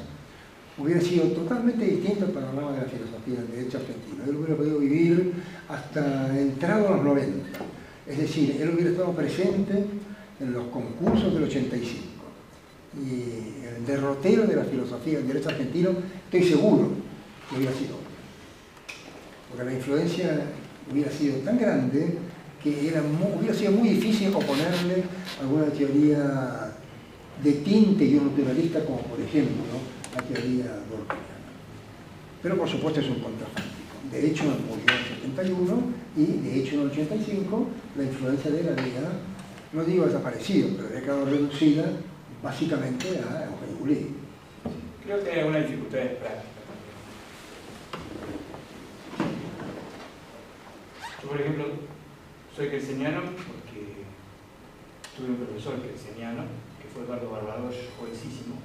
Speaker 1: hubiera sido totalmente distinto el panorama de la filosofía del derecho argentino. Él hubiera podido vivir hasta entrado a los 90. Es decir, él hubiera estado presente en los concursos del 85. Y el derrotero de la filosofía del derecho argentino, estoy seguro que hubiera sido. Porque la influencia hubiera sido tan grande que hubiera sido muy difícil oponerle alguna teoría de tinte y un naturalista, como por ejemplo, ¿no?, la teoría dworkiniana. Pero por supuesto es un contrafáctico. De hecho, murió en el 71 y de hecho en el 85 la influencia de él había, no digo desaparecido, pero había quedado reducida básicamente a Eugenio Gulli.
Speaker 6: Creo que hay algunas dificultades prácticas. Yo, por ejemplo, soy kelseniano porque tuve un profesor kelseniano que fue Eduardo Barbados, jovencísimo,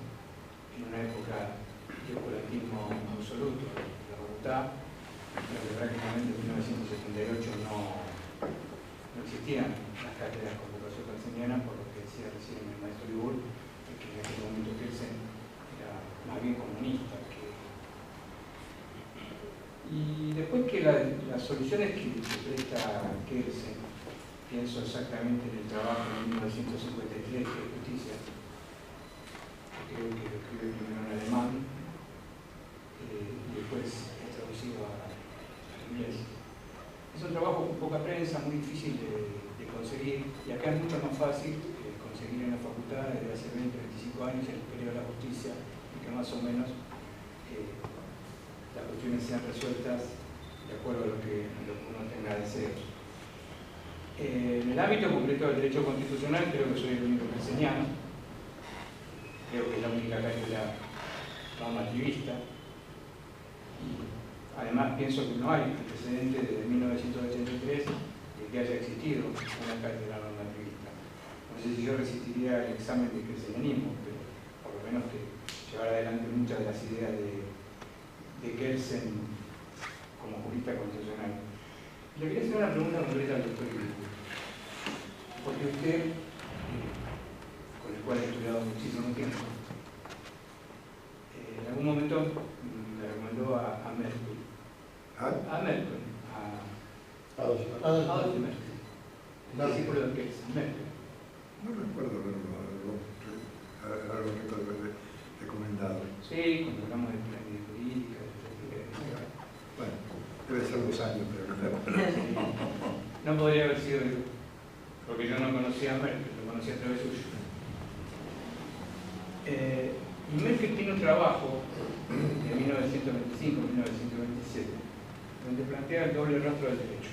Speaker 6: en una época de oscurantismo absoluto, de la voluntad, pero que prácticamente en 1978 no existían las cátedras con vocación kelseniana, por lo que decía recién el maestro Libur, que en aquel momento Kelsen era más bien comunista. Y después que las soluciones que presta Kelsen, pienso exactamente en el trabajo de 1953 de Justicia, que creo que lo escribe primero en alemán y después es traducido a inglés. Es un trabajo con poca prensa, muy difícil de conseguir, y acá es mucho más fácil conseguir en la facultad desde hace 20 o 25 años el periodo de la justicia, y que más o menos las cuestiones sean resueltas de acuerdo a lo que uno tenga deseos. En el ámbito concreto del derecho constitucional creo que soy el único kelseniano, creo que es la única cátedra normativista, y además pienso que no hay antecedente desde 1983 de que haya existido una cátedra normativista. No sé si yo resistiría el examen de kelsenianismo, pero por lo menos que llevar adelante muchas de las ideas de Kelsen como jurista constitucional. Le quería hacer una pregunta concreta al doctor Ibirú, porque usted, con el cual he estudiado muchísimo tiempo, en algún momento me recomendó a Merkel. A Merkel. Adolf Merkel. El discípulo de Kelsen, Merkel.
Speaker 4: No recuerdo haberlo recomendado.
Speaker 6: Sí, cuando hablamos de pirámide jurídica.
Speaker 4: Bueno, debe ser 2 años, pero
Speaker 6: no podría haber sido yo, porque yo no conocía a Merkel, lo conocía a través suyo. Y Merkel tiene un trabajo de 1925-1927 donde plantea el doble rastro del derecho.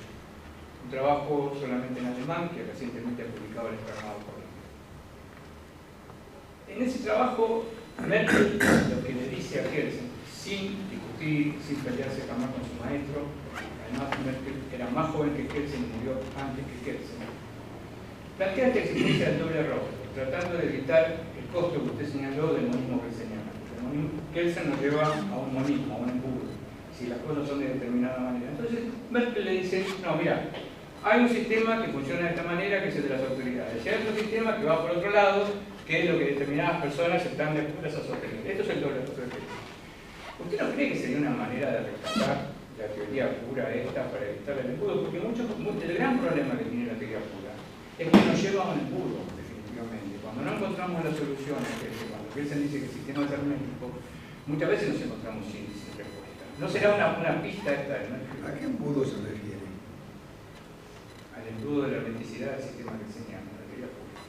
Speaker 6: Un trabajo solamente en alemán que recientemente ha publicado el Externado Córdoba. En ese trabajo, Merkel lo que le dice a Kelsen, sin discutir, sin pelearse jamás con su maestro, además Merkel era más joven que Kelsen y murió antes que Kelsen, plantea que existencia del doble error, tratando de evitar el costo que usted señaló del monismo kelseniano. Kelsen nos lleva a un monismo, a un embudo, si las cosas son de determinada manera. Entonces Merkel le dice, no, mira, hay un sistema que funciona de esta manera, que es el de las autoridades, y hay otro sistema que va por otro lado, que es lo que determinadas personas están de acuerdo a sostener. Esto es el doble error. ¿Usted no cree que sería una manera de rescatar la teoría pura esta para evitar el embudo, porque el gran problema que tiene la teoría pura es que nos lleva a un embudo, definitivamente. Cuando no encontramos las soluciones, cuando Kelsen dice que el sistema es hermético, muchas veces nos encontramos sin respuesta. ¿No será una pista esta? ¿No?
Speaker 4: ¿A qué embudo se refiere?
Speaker 6: Al embudo de la hermeticidad del sistema kelseniano, la teoría pura.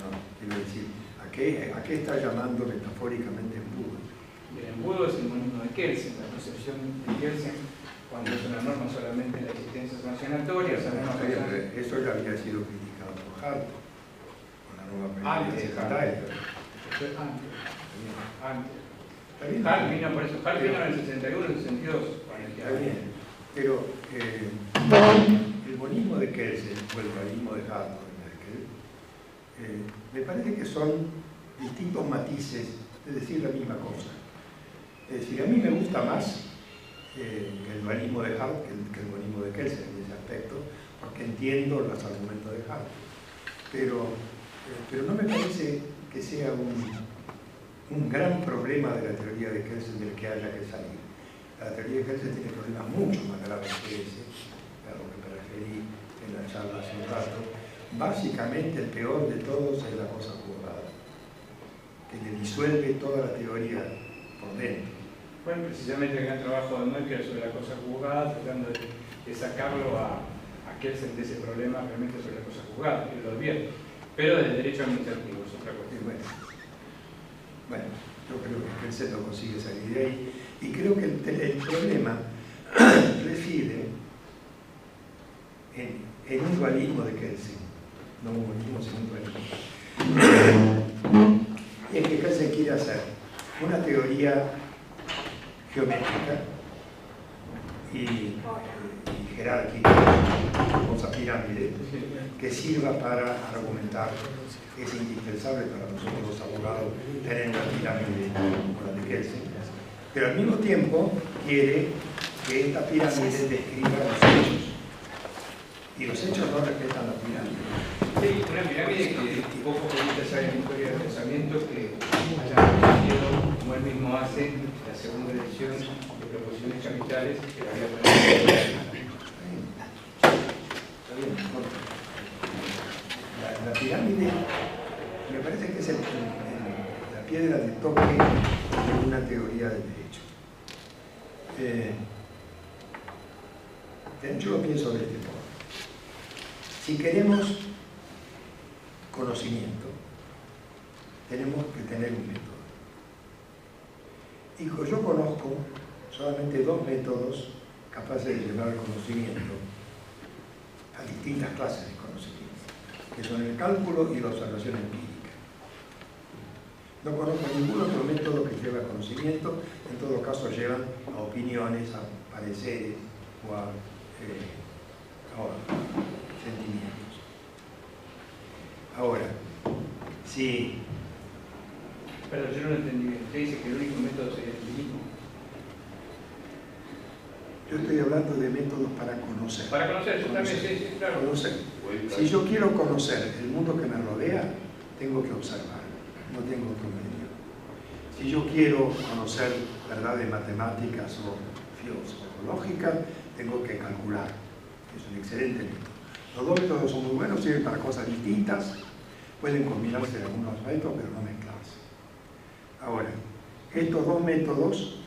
Speaker 4: No, quiero decir, ¿a qué está llamando metafóricamente embudo?
Speaker 6: El embudo es el monismo de Kelsen, la concepción de Kelsen, cuando es una norma solamente en la existencia sancionatoria.
Speaker 4: Eso ya había sido criticado por Hart, con la nueva
Speaker 6: antes de Hart. Antes. Hart vino por eso. Hart vino en el 61, en el 62.
Speaker 4: Está bien, pero el monismo de Kelsen o el monismo de Hart me parece que son distintos matices de decir la misma cosa. Es decir, a mí me gusta más el dualismo de Hart que el dualismo de Kelsen en ese aspecto, porque entiendo los argumentos de Hart. Pero no me parece que sea un gran problema de la teoría de Kelsen del que haya que salir. La teoría de Kelsen tiene problemas mucho más graves que ese, a lo que me referí en la charla hace un rato. Básicamente el peor de todos es la cosa juzgada, que le disuelve toda la teoría por dentro.
Speaker 6: Bueno, precisamente el gran trabajo de Möcker sobre la cosa juzgada, tratando de sacarlo a Kelsen de ese problema realmente sobre la cosa juzgada, que lo advierte. Pero del derecho administrativo es otra cuestión.
Speaker 4: Bueno, yo creo que Kelsen no consigue salir de ahí. Y creo que el problema reside en un dualismo de Kelsen, no un monismo, sino un dualismo. Y es que Kelsen quiere hacer una teoría geométrica y jerárquica, famosa pirámide, que sirva para argumentar. Es indispensable para nosotros los abogados tener una pirámide como la de Kelsen. Pero al mismo tiempo quiere que esta pirámide describa los hechos. Y los hechos no respetan la pirámide.
Speaker 6: Sí, una pirámide que poco permite saber en la historia del pensamiento que haya aprendido, como él mismo hace, la segunda edición de proposiciones capitales que la había aprendido.
Speaker 4: La pirámide me parece que es la piedra de toque de una teoría del derecho. Yo lo pienso de este modo. Si queremos conocimiento, tenemos que tener un método. Y yo conozco solamente dos métodos capaces de llevar al conocimiento, a distintas clases de conocimiento, que son el cálculo y la observación empírica. No conozco ningún otro método que lleve al conocimiento, en todo caso llevan a opiniones, a pareceres o a sentimientos. Ahora, si...
Speaker 6: Pero yo no lo entendí bien. Usted dice que el único método sería el empirismo.
Speaker 4: Yo estoy hablando de métodos para conocer.
Speaker 6: Para conocer, yo también, sí, claro.
Speaker 4: Conocer. Si yo quiero conocer el mundo que me rodea, tengo que observar, no tengo otro medio. Si yo quiero conocer verdades matemáticas o filológicas, tengo que calcular. Es un excelente método. Los dos métodos son muy buenos, sirven para cosas distintas, pueden combinarse en algunos métodos, pero no mezclarse. Ahora, estos dos métodos,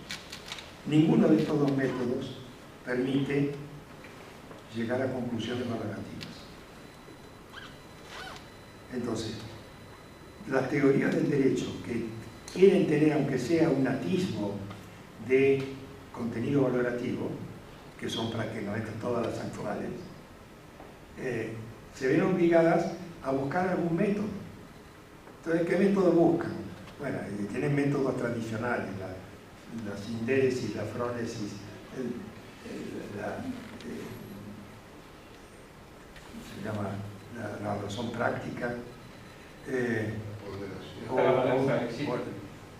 Speaker 4: ninguno de estos dos métodos permite llegar a conclusiones valorativas. Entonces, las teorías del derecho que quieren tener, aunque sea un atisbo de contenido valorativo, que son prácticamente todas las actuales, se ven obligadas a buscar algún método. Entonces, ¿qué método buscan? Bueno, tienen métodos tradicionales, la sindéresis, la frónesis, se llama la razón práctica,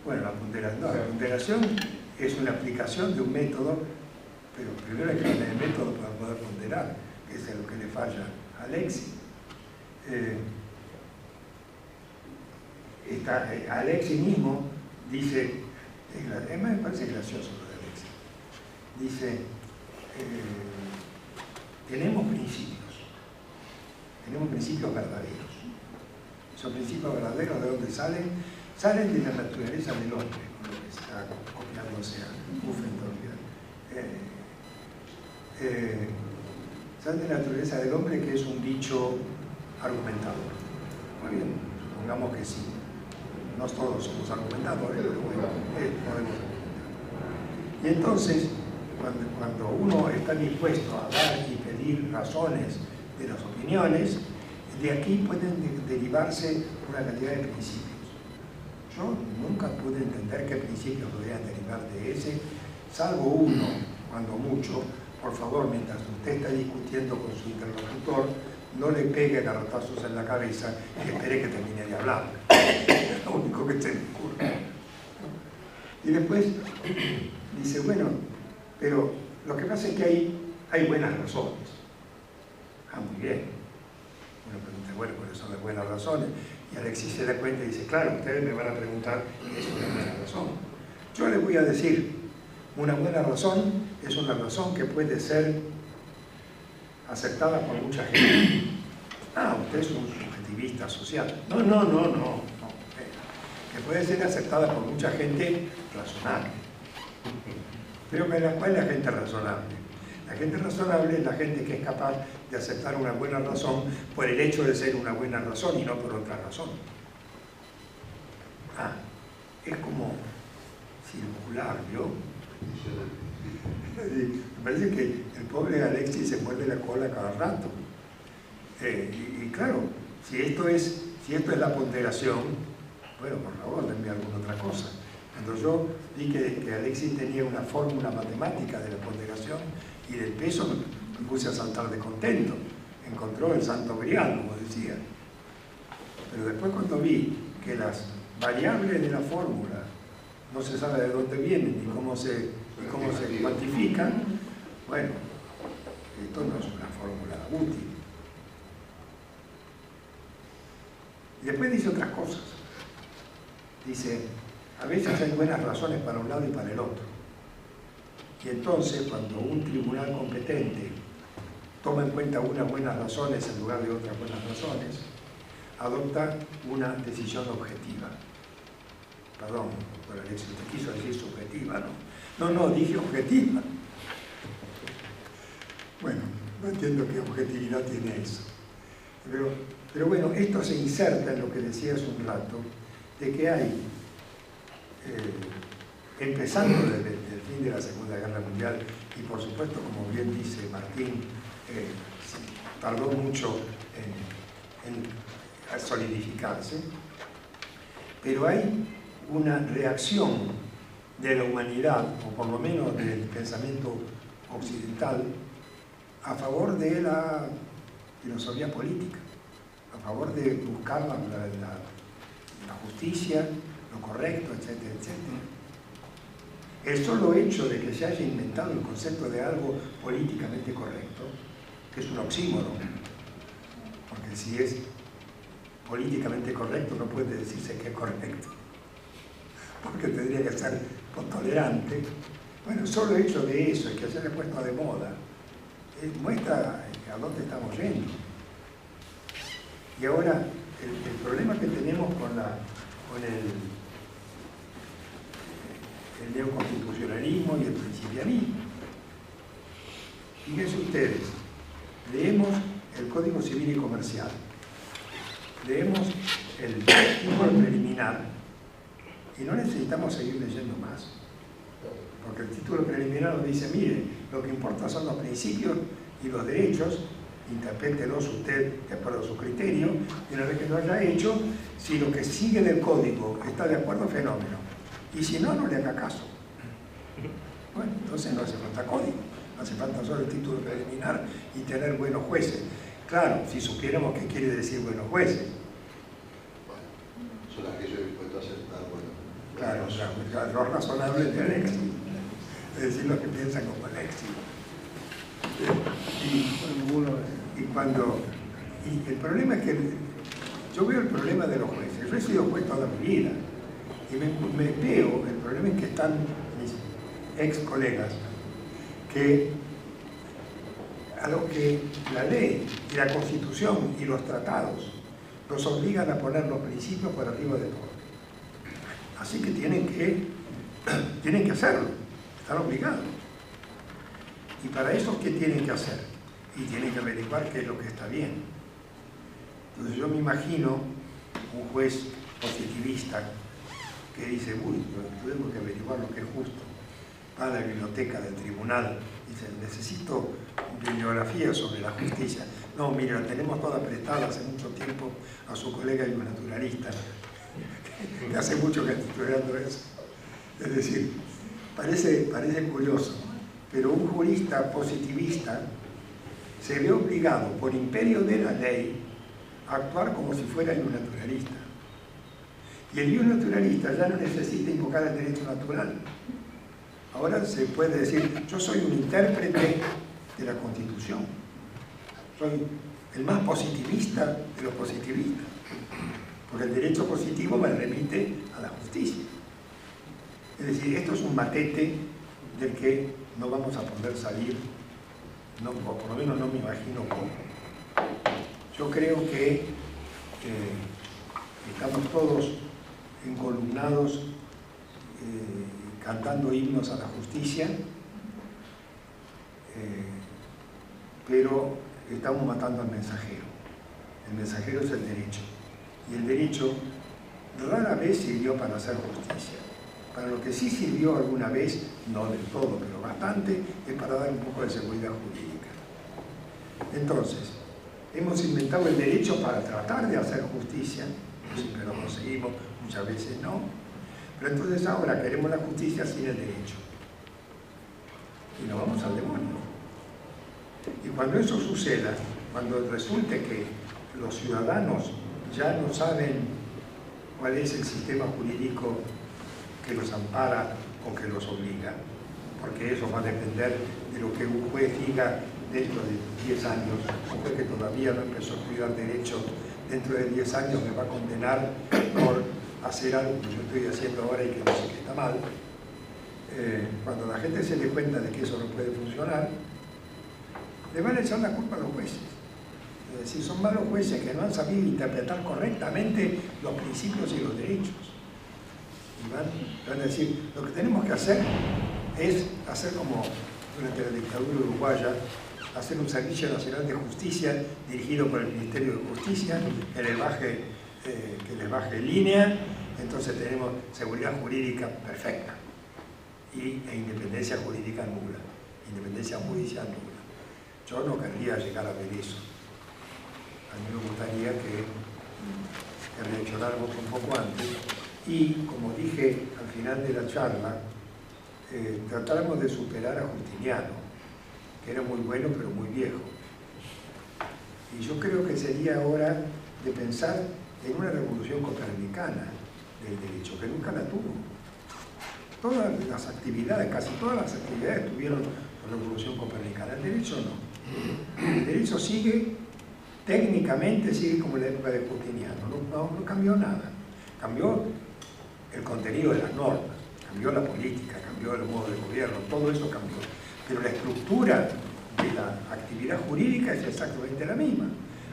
Speaker 4: bueno, la ponderación es una aplicación de un método, pero primero hay que tener el método para poder ponderar, que es lo que le falla a Alexis. Alexis mismo dice, me parece gracioso lo de Alexis, dice,
Speaker 1: tenemos principios verdaderos. Esos principios verdaderos, ¿de dónde salen? Salen de la naturaleza del hombre, con lo que está copiándose a Buffendorf. Salen de la naturaleza del hombre, que es un bicho argumentador. Muy bien, supongamos que sí. No todos somos argumentadores, pero bueno, podemos argumentar. Y entonces, cuando uno está dispuesto a dar y pedir razones de las opiniones, de aquí pueden derivarse una cantidad de principios. Yo nunca pude entender qué principios podrían derivar de ese, salvo uno, cuando mucho. Por favor, mientras usted está discutiendo con su interlocutor, no le pegue garrotazos en la cabeza y espere que termine de hablar. Es lo único que se me ocurre. Y después dice, bueno, pero lo que pasa es que hay buenas razones. Ah, muy bien. Uno pregunta, bueno, ¿cuáles son las buenas razones? Y Alexis se da cuenta y dice, claro, ustedes me van a preguntar qué es una buena razón. Yo les voy a decir, una buena razón es una razón que puede ser aceptada por mucha gente. Ah, usted es un subjetivista social. No. Que puede ser aceptada por mucha gente razonable. Pero ¿cuál es la gente razonable? La gente razonable es la gente que es capaz de aceptar una buena razón por el hecho de ser una buena razón y no por otra razón. Ah, es como circular, ¿vio? Me parece que el pobre Alexis se muerde la cola cada rato. Y claro, si esto es la ponderación, bueno, por favor, denme alguna otra cosa. Cuando yo vi que Alexis tenía una fórmula matemática de la ponderación y del peso, me puse a saltar de contento. Encontró el santo grial, como decía. Pero después, cuando vi que las variables de la fórmula no se sabe de dónde vienen ni cómo se cuantifican, bueno, esto no es una fórmula útil. Y después dice otras cosas. Dice, a veces hay buenas razones para un lado y para el otro. Y entonces, cuando un tribunal competente toma en cuenta unas buenas razones en lugar de otras buenas razones, adopta una decisión objetiva. Perdón, por Alexis, usted quiso decir subjetiva, ¿no? No, dije objetiva. Bueno, no entiendo qué objetividad tiene eso. Pero bueno, esto se inserta en lo que decía hace un rato, de que hay, empezando desde el fin de la Segunda Guerra Mundial, y por supuesto, como bien dice Martín, tardó mucho en solidificarse, pero hay una reacción de la humanidad, o por lo menos del pensamiento occidental, a favor de la filosofía política, a favor de buscar la justicia, lo correcto, etcétera, etcétera. El solo hecho de que se haya inventado el concepto de algo políticamente correcto, que es un oxímoron, porque si es políticamente correcto no puede decirse que es correcto, porque tendría que ser tolerante. Bueno, el solo hecho de eso, es que se haya puesto de moda, muestra a dónde estamos yendo. Y ahora, el problema que tenemos con el neoconstitucionalismo y el principialismo. Fíjense ustedes, leemos el Código Civil y Comercial, leemos el título preliminar y no necesitamos seguir leyendo más. Porque el título preliminar nos dice, mire, lo que importa son los principios y los derechos, interprételos usted de acuerdo a su criterio, y una vez que lo haya hecho, si lo que sigue del código está de acuerdo, fenómeno. Y si no, no le haga caso. Bueno, entonces no hace falta código, hace falta solo el título preliminar y tener buenos jueces. Claro, si supiéramos qué quiere decir buenos jueces.
Speaker 7: Son aquellos dispuestos a aceptar, bueno.
Speaker 1: Claro, los razonables de Alexis, es decir, los que piensan como Alexis. Y el problema es que yo veo el problema de los jueces. Yo he sido juez toda mi vida y me veo, el problema es que están mis ex colegas que
Speaker 4: a lo que la ley y la Constitución y los tratados los obligan a poner los principios por arriba de todo. Así que tienen que hacerlo, están obligados. Y para eso, ¿qué tienen que hacer? Y tienen que averiguar qué es lo que está bien. Entonces yo me imagino un juez positivista que dice, uy, tenemos que averiguar lo que es justo. Va a la biblioteca del tribunal, dice, necesito bibliografía sobre la justicia. No, mire, la tenemos toda prestada hace mucho tiempo a su colega y un naturalista, que hace mucho que está estudiando eso. Es decir, parece curioso, pero un jurista positivista se ve obligado por imperio de la ley a actuar como si fuera un naturalista. Y el naturalista ya no necesita invocar el derecho natural. Ahora se puede decir, yo soy un intérprete de la Constitución. Soy el más positivista de los positivistas. Porque el derecho positivo me remite a la justicia. Es decir, esto es un matete del que no vamos a poder salir, no, o por lo menos no me imagino cómo. Yo creo que estamos todos encolumnados cantando himnos a la justicia, pero estamos matando al mensajero. El mensajero es el derecho. Y el derecho rara vez sirvió para hacer justicia. Para lo que sí sirvió alguna vez, no del todo, pero bastante, es para dar un poco de seguridad jurídica. Entonces, hemos inventado el derecho para tratar de hacer justicia, siempre lo conseguimos, muchas veces no, pero entonces ahora queremos la justicia sin el derecho. Y nos vamos al demonio. Y cuando eso suceda, cuando resulte que los ciudadanos ya no saben cuál es el sistema jurídico que los ampara o que los obliga, porque eso va a depender de lo que un juez diga dentro de 10 años, un juez que todavía no empezó a estudiar derecho, dentro de 10 años me va a condenar por hacer algo que yo estoy haciendo ahora y que no sé que está mal. Cuando la gente se dé cuenta de que eso no puede funcionar, le van a echar la culpa a los jueces. Es decir, son malos jueces que no han sabido interpretar correctamente los principios y los derechos. Y van a decir, lo que tenemos que hacer es hacer como durante la dictadura uruguaya, hacer un servicio nacional de justicia dirigido por el Ministerio de Justicia, que les baje línea, entonces tenemos seguridad jurídica perfecta e independencia jurídica nula, independencia judicial nula. Yo no querría llegar a ver eso. A mí me gustaría que reaccionáramos un poco antes y, como dije al final de la charla, tratáramos de superar a Justiniano, que era muy bueno pero muy viejo. Y yo creo que sería hora de pensar en una revolución copernicana del derecho, que nunca la tuvo. Todas las actividades, casi todas las actividades tuvieron la revolución copernicana, el derecho no. El derecho técnicamente sigue como en la época de Justiniano, no cambió nada. Cambió el contenido de las normas, cambió la política, cambió el modo de gobierno, todo eso cambió. Pero la estructura de la actividad jurídica es exactamente la misma.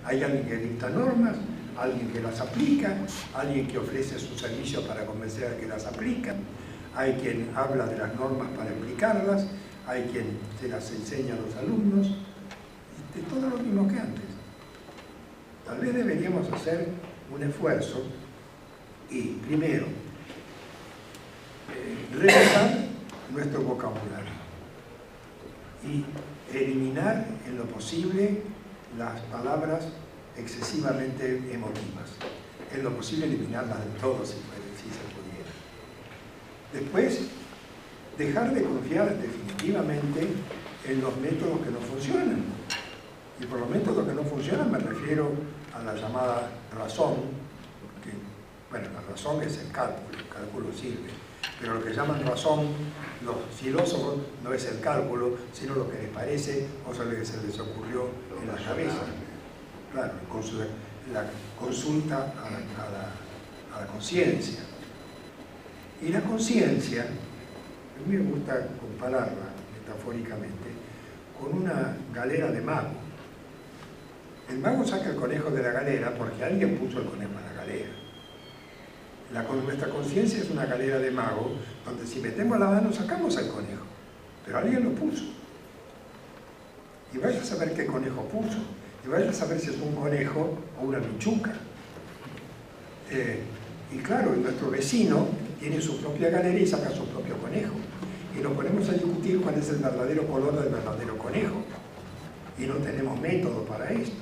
Speaker 4: Hay alguien que dicta normas, alguien que las aplica, alguien que ofrece sus servicios para convencer a que las aplican, hay quien habla de las normas para explicarlas, hay quien se las enseña a los alumnos, de todo lo mismo que antes. Tal vez deberíamos hacer un esfuerzo y, primero, revisar nuestro vocabulario y eliminar en lo posible las palabras excesivamente emotivas. En lo posible eliminarlas del todo si se pudiera. Después, dejar de confiar definitivamente en los métodos que no funcionan. Y por los métodos que no funcionan me refiero a la llamada razón, que, bueno, la razón es el cálculo sirve, pero lo que llaman razón los filósofos no es el cálculo, sino lo que les parece o sea, lo que se les ocurrió en la cabeza. Claro, la consulta a la conciencia. Y la conciencia, a mí me gusta compararla metafóricamente, con una galera de mago. El mago saca el conejo de la galera porque alguien puso el conejo en la galera. Nuestra conciencia es una galera de mago donde si metemos la mano sacamos el conejo, pero alguien lo puso. Y vaya a saber qué conejo puso, y vaya a saber si es un conejo o una michuca. Y claro, nuestro vecino tiene su propia galera y saca su propio conejo. Y nos ponemos a discutir cuál es el verdadero color del verdadero conejo. Y no tenemos método para esto.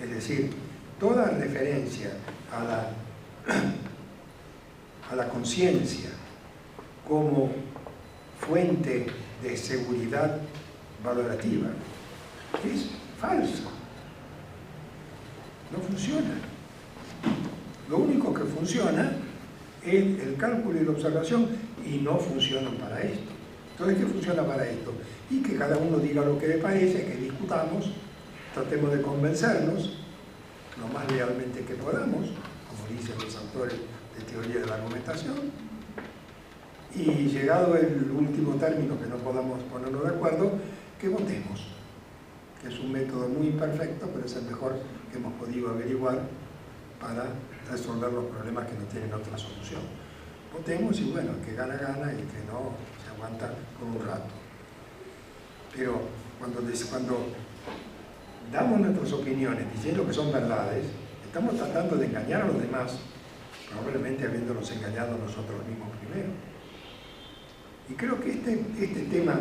Speaker 4: Es decir, toda referencia a la conciencia como fuente de seguridad valorativa es falsa. No funciona. Lo único que funciona es el cálculo y la observación, y no funcionan para esto. Entonces, ¿qué funciona para esto? Y que cada uno diga lo que le parece, que discutamos, tratemos de convencernos lo más lealmente que podamos, como dicen los autores de teoría de la argumentación, y llegado el último término que no podamos ponernos de acuerdo, que votemos, que es un método muy imperfecto, pero es el mejor que hemos podido averiguar para resolver los problemas que no tienen otra solución. Votemos y bueno, el que gana, gana, y el que no, se aguanta por un rato. Pero cuando damos nuestras opiniones diciendo que son verdades, estamos tratando de engañar a los demás, probablemente habiéndonos engañado nosotros mismos primero. Y creo que este tema,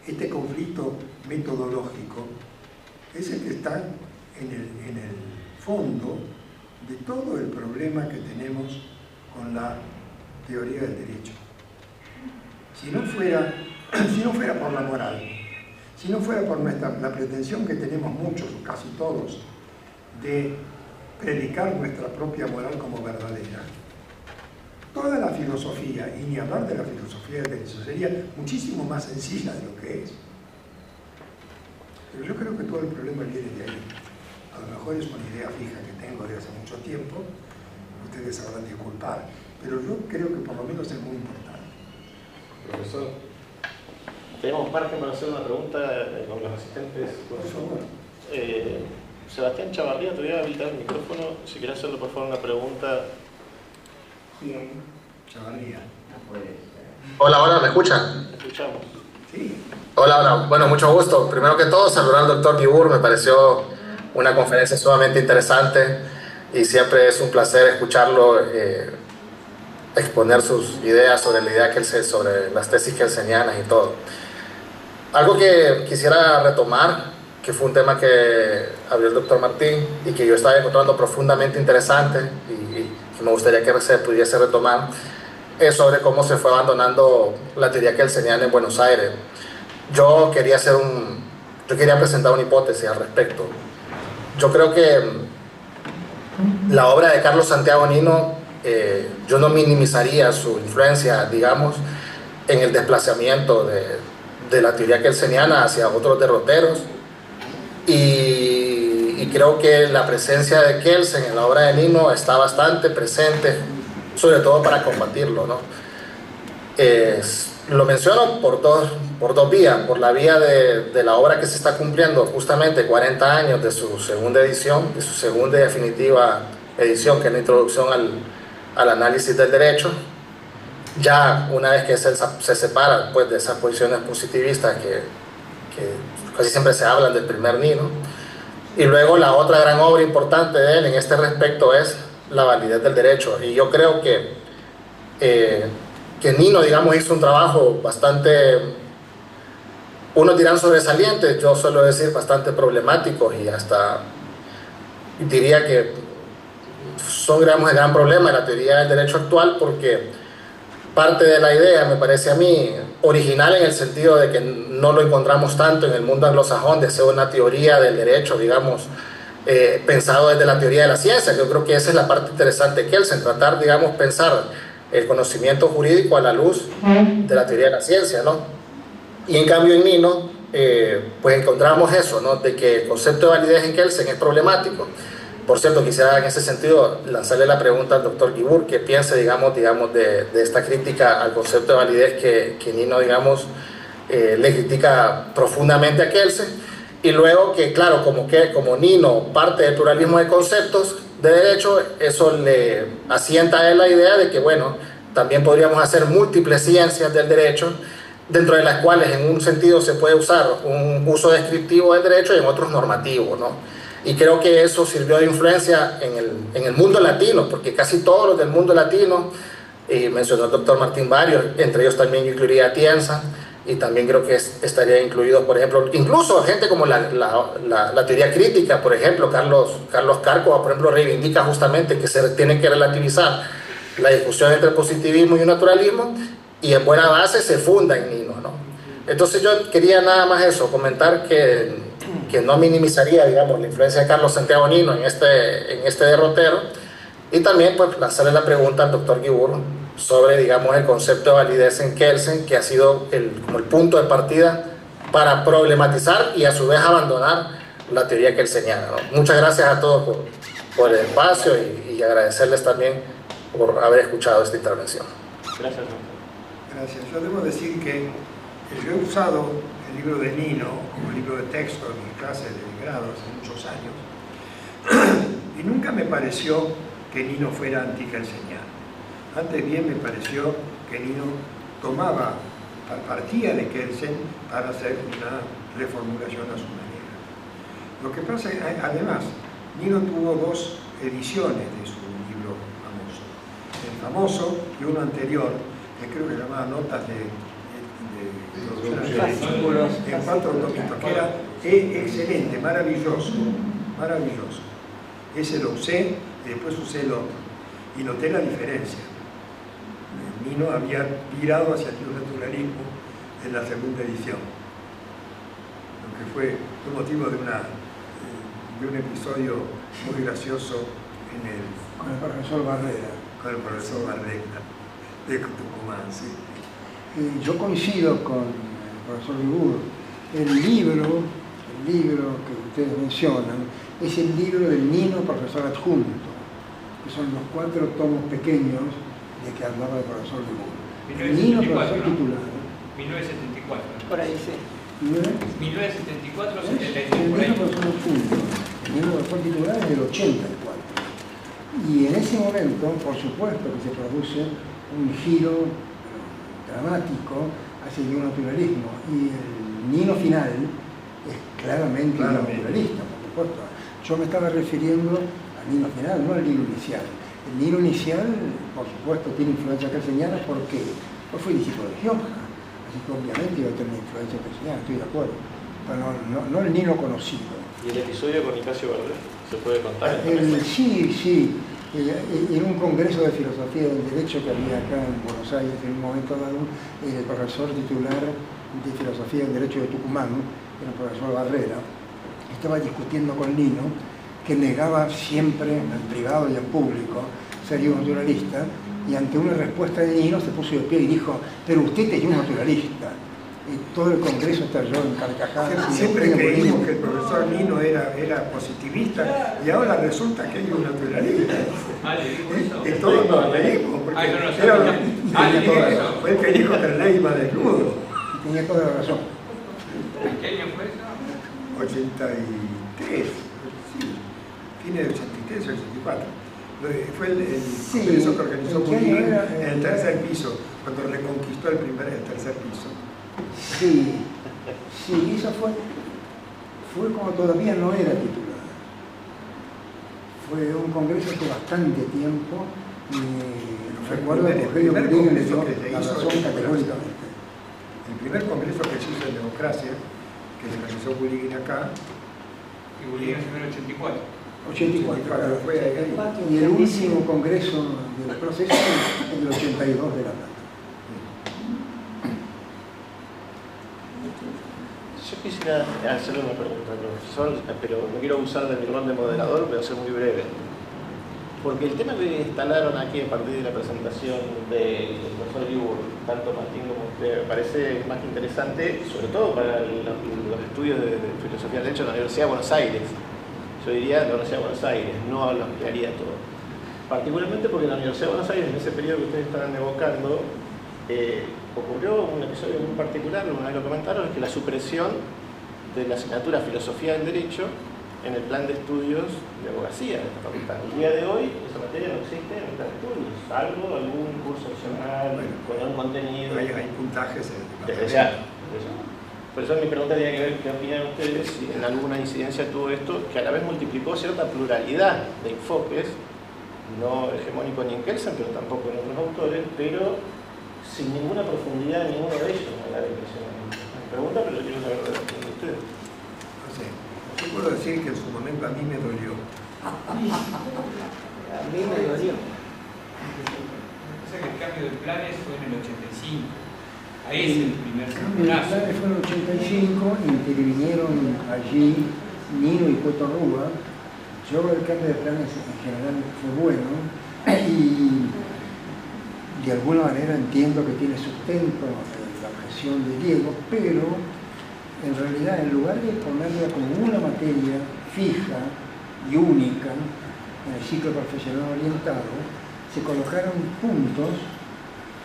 Speaker 4: este conflicto metodológico, es el que está en el fondo de todo el problema que tenemos con la teoría del derecho. Si no fuera por la moral, si no fuera por la pretensión que tenemos muchos, o casi todos, de predicar nuestra propia moral como verdadera, toda la filosofía, y ni hablar de la filosofía del derecho, sería muchísimo más sencilla de lo que es. Pero yo creo que todo el problema viene de ahí. A lo mejor es una idea fija que tengo de hace mucho tiempo, ustedes sabrán disculpar, pero yo creo que por lo menos es muy importante.
Speaker 3: Profesor, tenemos margen para hacer una pregunta con los asistentes.
Speaker 4: Por favor.
Speaker 3: Sebastián Chavarría, te voy a habilitar el micrófono. Si quieres hacerle por favor una pregunta.
Speaker 4: Bien. Chavarría.
Speaker 8: Hola, hola, ¿me escuchan?
Speaker 3: Te escuchamos.
Speaker 4: Sí.
Speaker 8: Hola, hola, bueno, mucho gusto. Primero que todo, saludar al doctor Guibur, me pareció una conferencia sumamente interesante y siempre es un placer escucharlo exponer sus ideas sobre la idea sobre las tesis kelsenianas y todo. Algo que quisiera retomar, que fue un tema que abrió el doctor Martín y que yo estaba encontrando profundamente interesante y que me gustaría que se pudiese retomar, es sobre cómo se fue abandonando la teoría kelseniana en Buenos Aires. Yo quería presentar una hipótesis al respecto. Yo creo que la obra de Carlos Santiago Nino, yo no minimizaría su influencia, digamos, en el desplazamiento de la teoría kelseniana hacia otros derroteros, y creo que la presencia de Kelsen en la obra de Nino está bastante presente, sobre todo para combatirlo, ¿no? Lo menciono por dos vías. Por la vía de la obra que se está cumpliendo justamente 40 años de su segunda edición, de su segunda y definitiva edición, que es la introducción al análisis del derecho. Ya una vez que se separa pues, de esas posiciones positivistas que casi siempre se hablan del primer Nino. Y luego la otra gran obra importante de él en este respecto es la validez del derecho. Y yo creo que Nino, digamos, hizo un trabajo bastante, unos dirán sobresaliente, yo suelo decir bastante problemáticos, y hasta diría que son, digamos, el gran problema de la teoría del derecho actual, porque parte de la idea, me parece a mí, original en el sentido de que no lo encontramos tanto en el mundo anglosajón, de ser una teoría del derecho, digamos, pensado desde la teoría de la ciencia. Yo creo que esa es la parte interesante de Kelsen, tratar, digamos, pensar el conocimiento jurídico a la luz de la teoría de la ciencia, ¿no? Y en cambio en Nino, pues encontramos eso, ¿no? De que el concepto de validez en Kelsen es problemático. Por cierto, quisiera en ese sentido lanzarle la pregunta al doctor Guibur, que piense, digamos de esta crítica al concepto de validez que Nino, digamos, le critica profundamente a Kelsen, y luego que, claro, como Nino parte del pluralismo de conceptos de derecho, eso le asienta a él la idea de que, bueno, también podríamos hacer múltiples ciencias del derecho, dentro de las cuales en un sentido se puede usar un uso descriptivo del derecho y en otros normativo, ¿no? Y creo que eso sirvió de influencia en el mundo latino, porque casi todos los del mundo latino, mencionó el doctor Martín Barrios, entre ellos también yo incluiría a Tienza, y también creo que estaría incluido, por ejemplo, incluso gente como la teoría crítica, por ejemplo, Carlos Cárcova, por ejemplo, reivindica justamente que se tiene que relativizar la discusión entre positivismo y naturalismo, y en buena base se funda en Nino, ¿no? Entonces yo quería nada más eso, comentar que no minimizaría, digamos, la influencia de Carlos Santiago Nino en este derrotero, y también pues lanzarle la pregunta al doctor Guibur sobre, digamos, el concepto de validez en Kelsen, que ha sido como el punto de partida para problematizar y a su vez abandonar la teoría kelseniana, ¿no? Muchas gracias a todos por el espacio y agradecerles también por haber escuchado esta intervención.
Speaker 3: Gracias.
Speaker 4: Gracias. Yo debo decir que yo he usado el libro de Nino como libro de texto en mi clase de grado hace muchos años y nunca me pareció que Nino fuera anti-kelseniano. Antes bien me pareció que Nino partía de Kelsen para hacer una reformulación a su manera. Lo que pasa es que además Nino tuvo dos ediciones de su libro famoso. El famoso y uno anterior, que creo que se llamaba Notas en 4 tomitos, que era excelente, maravilloso. Ese lo usé y después usé el otro. Y noté la diferencia. Nino había virado hacia el naturalismo en la segunda edición, lo que fue motivo de un episodio muy gracioso
Speaker 1: con el profesor Barrera.
Speaker 4: Con el profesor Barrera de Tucumán, sí.
Speaker 1: Yo coincido con el profesor Guibur. El libro que ustedes mencionan es el libro del Nino profesor adjunto, que son los 4 tomos pequeños de que hablaba el profesor Guibur. El Nino profesor titular.
Speaker 6: 1974.
Speaker 9: Por ahí sí.
Speaker 6: 1974
Speaker 1: el
Speaker 6: 73 por
Speaker 1: Nino
Speaker 6: ahí.
Speaker 1: profesor adjunto. El Nino profesor titular es del 84. Y en ese momento, por supuesto, que se produce un giro dramático hacia el naturalismo. Y el Nino final es claramente naturalista, por supuesto. Yo me estaba refiriendo al Nino final, no al Nino inicial. El Nino inicial, por supuesto, tiene influencia kelseniana porque yo fui discípulo de Gioja, así que obviamente iba a tener influencia kelseniana, estoy de acuerdo, pero no el Nino conocido.
Speaker 3: ¿Y el episodio con Ignacio Verde se puede contar?
Speaker 1: Sí. En un congreso de filosofía del derecho que había acá en Buenos Aires en un momento dado, el profesor titular de filosofía del derecho de Tucumán, el profesor Barrera, estaba discutiendo con Nino, que negaba siempre en privado y en público ser un naturalista, y ante una respuesta de Nino se puso de pie y dijo: pero usted es un naturalista. Y todo el congreso estalló en carcajadas.
Speaker 4: Siempre creímos que el profesor Nino era positivista y ahora resulta que es un naturalista.
Speaker 6: ¿Le dijo eso?
Speaker 4: Y todos nos reímos porque fue el que dijo que el ley iba desnudo.
Speaker 1: Y tenía toda la razón.
Speaker 6: ¿Qué año fue eso?
Speaker 4: 83, sí, fines de 83 o 84. Fue el congreso que organizó Puligin en el tercer piso, cuando reconquistó el tercer piso.
Speaker 1: Sí, eso fue como todavía no era titular. Fue un congreso hace bastante tiempo y recuerdo que Rogelio Puligin le dio la razón categóricamente.
Speaker 4: El primer congreso que se hizo en democracia, que se organizó Puligin acá,
Speaker 6: Y Puligin en el 84.
Speaker 1: 84,
Speaker 4: fue ahí.
Speaker 1: Y el último congreso del proceso en el 82 de La Plata.
Speaker 3: Yo quisiera hacerle una pregunta al profesor, pero no quiero abusar de mi rol de moderador, voy a ser muy breve. Porque el tema que instalaron aquí a partir de la presentación del profesor Guibur, tanto Martín como usted, me parece más interesante, sobre todo para los estudios de filosofía del derecho de la Universidad de Buenos Aires. Yo diría la Universidad de Buenos Aires, no lo ampliaría todo. Particularmente porque la Universidad de Buenos Aires, en ese periodo que ustedes están evocando, ocurrió un episodio muy particular, una vez lo comentaron, es que la supresión de la asignatura Filosofía del Derecho en el plan de estudios de abogacía de esta facultad. El día de hoy esa materia no existe en el plan de estudios, salvo algún curso opcional con un contenido.
Speaker 4: Hay puntajes
Speaker 3: desde ya. Por eso mi pregunta tiene que ver qué opinan ustedes si en alguna incidencia tuvo esto, que a la vez multiplicó cierta pluralidad de enfoques, no hegemónico ni en Kelsen, pero tampoco en otros autores, pero sin ninguna profundidad en ninguno de ellos, me da la impresión. Me pregunta, pero yo quiero saber de ustedes.
Speaker 4: No sé. Yo puedo decir que en su momento a mí me dolió.
Speaker 5: A mí me dolió.
Speaker 6: O sea que el cambio de planes fue en el 85. Ahí es el primer
Speaker 1: El
Speaker 6: cimbronazo.
Speaker 1: plan fue en el 85, intervinieron allí Nino y Cueto Rúa. Yo el cambio de planes en general fue bueno y de alguna manera entiendo que tiene sustento la objeción de Diego, pero en realidad en lugar de ponerla como una materia fija y única en el ciclo profesional orientado, se colocaron puntos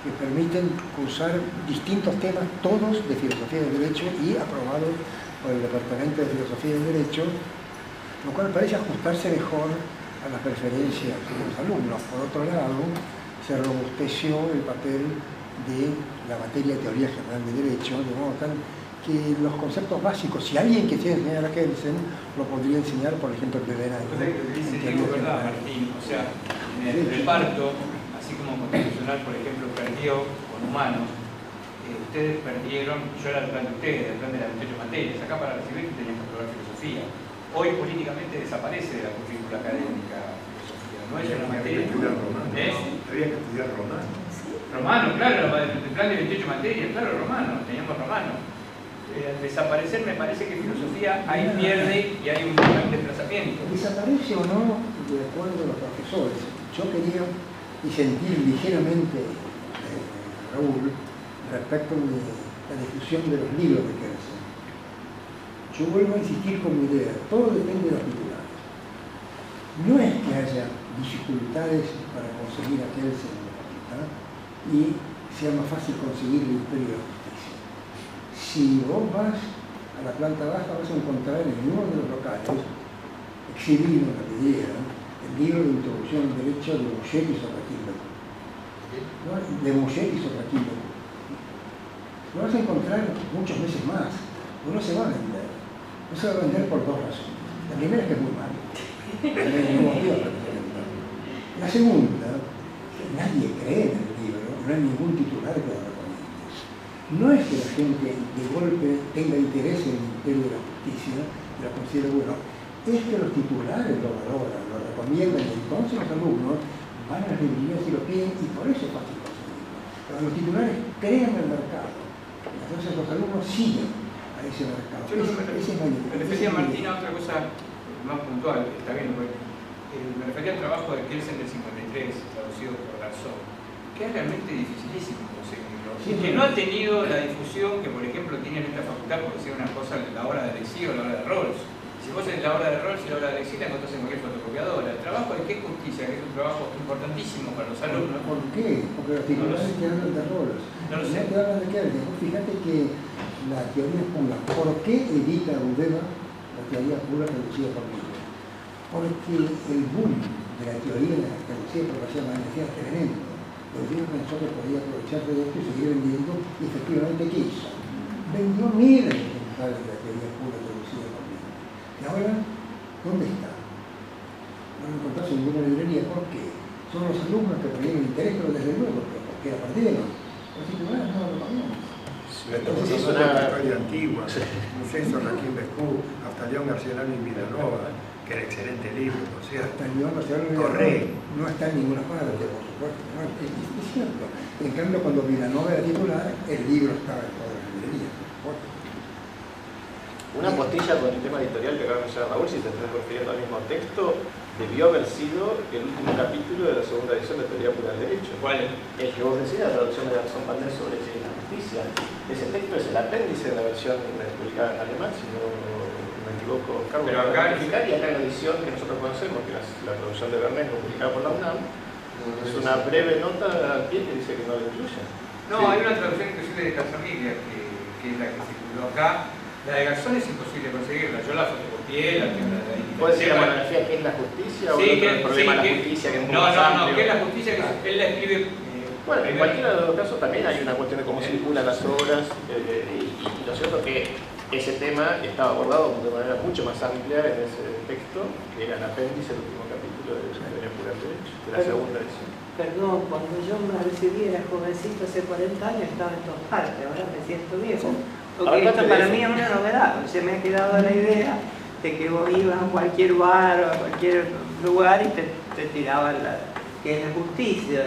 Speaker 1: que permiten cursar distintos temas, todos de Filosofía del Derecho y aprobados por el Departamento de Filosofía del Derecho, lo cual parece ajustarse mejor a las preferencias de los alumnos. Por otro lado, se robusteció el papel de la materia de Teoría General de Derecho, de modo tal que los conceptos básicos, si alguien quisiera enseñar a Kelsen, lo podría enseñar, por ejemplo, el de
Speaker 6: Lo que dice Diego, ¿verdad, Martín? O sea, en el reparto, así como Constitucional, por ejemplo, perdió con humanos, ustedes perdieron, yo era el plan de ustedes, el plan de las 28 materias, acá para recibir tenían que aprobar filosofía. Hoy políticamente desaparece de la currícula académica filosofía, no es una materia.
Speaker 4: Había que estudiar romano.
Speaker 6: Romano, claro, el plan de 28 materias, claro, romano, teníamos romano. Al desaparecer me parece que filosofía ahí pierde y hay un gran desplazamiento.
Speaker 1: ¿Desaparece o no? De acuerdo a los profesores. Yo quería disentir ligeramente, Raúl, respecto de la difusión de los libros de Kelsen. Yo vuelvo a insistir con mi idea, todo depende de los titulares. No es que haya dificultades para conseguir a Kelsen en la facultad y sea más fácil conseguir el Imperio de la Justicia. Si vos vas a la planta baja vas a encontrar en uno de los locales exhibido en la vidriera el libro de Introducción al Derecho de Mouchet y Sotraquín Lecour. ¿No? De Mouchet y Sotraquín Lecour. Lo vas a encontrar muchos meses más. No se va a vender. No se va a vender por dos razones. La primera es que es muy malo. No hay ningún motivo para que se venda. La segunda, que nadie cree en el libro, no hay ningún titular que lo recomiende. No es que la gente de golpe tenga interés en el Imperio de la Justicia y lo considere bueno, es que los titulares lo valoran, lo recomiendan y entonces los alumnos van a las librerías y lo piden y por eso es fácil conseguirlo. Pero los titulares crean el mercado, entonces los alumnos siguen a ese mercado.
Speaker 6: Yo me refería, Martín, a otra cosa más puntual, está bien, porque me refería al trabajo de Kelsen del 53, traducido por Garzón, que es realmente dificilísimo conseguirlo, y que no ha tenido la difusión que, por ejemplo, tiene en esta facultad, por decir una cosa, la obra de Alexis o la obra de Rawls. Si vos en la obra de Rawls y la obra de Alexis la encontrás en cualquier fotocopiadora. El trabajo de Qué Justicia, que es un trabajo importantísimo para los alumnos.
Speaker 1: ¿Por qué? Porque los titulares te hablan de Rawls.
Speaker 6: No lo sé.
Speaker 1: No te hablan de Kelsen. Fíjate que la teoría pura, ¿por qué edita Rudeva la teoría pura traducida por mí? Porque el boom de la teoría traducida por García Magnesía es tremendo. Pero yo pensó que podía aprovecharse de esto y seguir vendiendo, y efectivamente, ¿qué hizo? Vendió miles de ejemplares de la teoría pura traducida por mí. Y ahora, ¿dónde está? No lo encontrás en ninguna librería. ¿Por qué? Son los alumnos que ponían el interés, pero desde luego, porque la perdieron. Los titulares no lo pagamos.
Speaker 4: Entonces, es una historia antigua. Mouchet, Sotraquín Lecour, hasta León García y Villanova, que era excelente libro, por cierto.
Speaker 1: Hasta León García no está en ninguna parte, por supuesto. No, es cierto. En cambio, cuando Villanova era titular, el libro estaba en todas las librerías, por supuesto.
Speaker 3: Una postilla con el tema editorial que acaba de mencionar Raúl, si te estás refiriendo al mismo texto, debió haber sido el último capítulo de la segunda edición de Teoría Pura del Derecho.
Speaker 6: ¿Cuál?
Speaker 3: El que vos decías, la traducción de Garzón Valdés sobre la justicia. Ese texto es el apéndice de la versión publicada en alemán, si no me equivoco, Carlos.
Speaker 6: Pero acá
Speaker 3: y acá en la edición que nosotros conocemos, que es la traducción de Bernet, publicada por la UNAM, es una breve nota al pie que dice que no lo incluye.
Speaker 6: No, hay una traducción inclusive de Casarriglia, que es la que circuló acá. La de Garzón es imposible conseguirla. Yo la fotocopié, la tengo ahí.
Speaker 3: ¿Puede ser la monografía ¿Qué es la justicia?
Speaker 6: Sí,
Speaker 3: o el problema de la justicia que es un poco más
Speaker 6: no,
Speaker 3: amplio?
Speaker 6: ¿qué es la justicia? Que él la escribe.
Speaker 3: Bueno, en cualquiera de los casos también hay una cuestión de cómo circulan las obras y lo cierto es que ese tema estaba abordado de manera mucho más amplia en ese texto, que era el apéndice del último capítulo de la Historia Pura del Derecho, de la segunda edición.
Speaker 9: Perdón, cuando yo me recibí era jovencito, hace 40 años, estaba en todas partes, ahora me siento viejo. Porque
Speaker 3: Ahora
Speaker 9: esto para mí es una novedad, se me ha quedado la idea de que vos ibas a cualquier bar o a cualquier lugar y te tiraban que es la justicia.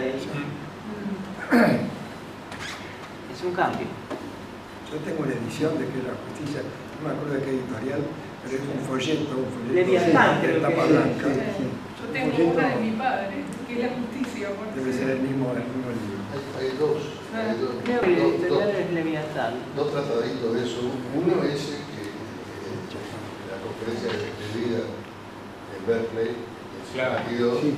Speaker 9: Es un cambio.
Speaker 1: Yo tengo una edición de que la justicia, no me acuerdo de qué editorial, pero es un folleto
Speaker 9: Leviatán,
Speaker 1: de
Speaker 9: creo
Speaker 1: tapa
Speaker 9: que
Speaker 1: blanca.
Speaker 10: Yo tengo una de mi padre, que es la justicia.
Speaker 1: Debe ser el mismo libro.
Speaker 7: Hay dos.
Speaker 9: Creo que la editorial es Leviatán.
Speaker 7: Dos trataditos de eso. Uno es que la conferencia de vida en Berkeley, en su
Speaker 6: Claro.
Speaker 7: 72,
Speaker 1: Sí.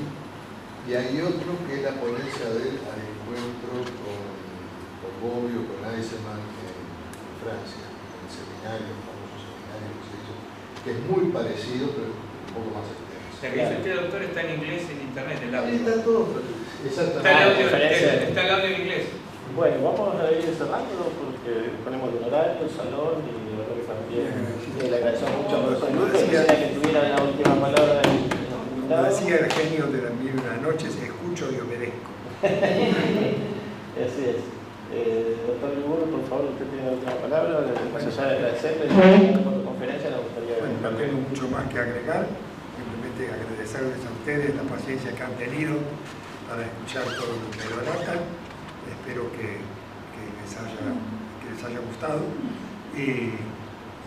Speaker 7: y hay otro que es la ponencia de él al encuentro con Bobbio, con Eisenman en Francia, en el seminario, el famoso seminario que se hizo, que es muy parecido, pero un poco más extenso.
Speaker 6: La que dice usted, doctor, está en inglés en internet, el audio.
Speaker 7: Está todo.
Speaker 6: Está
Speaker 7: Exactamente.
Speaker 6: el audio en inglés.
Speaker 3: Bueno, vamos a ir cerrando porque ponemos el horario, el salón y la verdad que también le agradecemos mucho a los grupos. Quisiera que tuviera la última palabra.
Speaker 1: Como decía el genio de la Mil y una Noches, escucho y obedezco.
Speaker 3: Así es. Doctor Libur, por favor, usted tiene la última palabra. Más allá de agradecerle la fotoconferencia, nos gustaría...
Speaker 1: Bueno, no tengo mucho más que agregar, simplemente agradecerles a ustedes la paciencia que han tenido para escuchar todo lo que relatan. Espero que les haya gustado y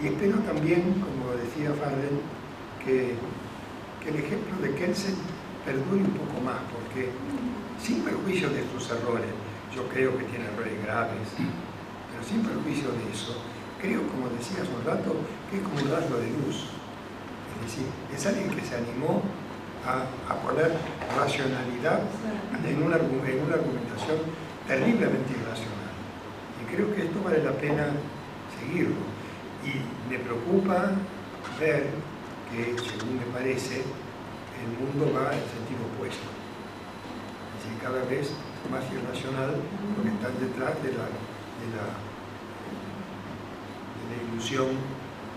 Speaker 1: espero también, como decía Farrell, que el ejemplo de Kelsen perdure un poco más, porque sin perjuicio de sus errores, yo creo que tiene errores graves, pero sin perjuicio de eso, creo, como decía hace un rato, que es como un rayo de luz. Es decir, es alguien que se animó a poner racionalidad en una argumentación terriblemente irracional. Y creo que esto vale la pena seguirlo. Y me preocupa ver que, según me parece, el mundo va en sentido opuesto. Es decir, cada vez más irracional lo que está detrás de la ilusión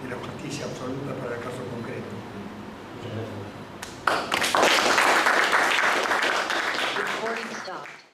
Speaker 1: de la justicia absoluta para el caso concreto.
Speaker 2: Recording stopped.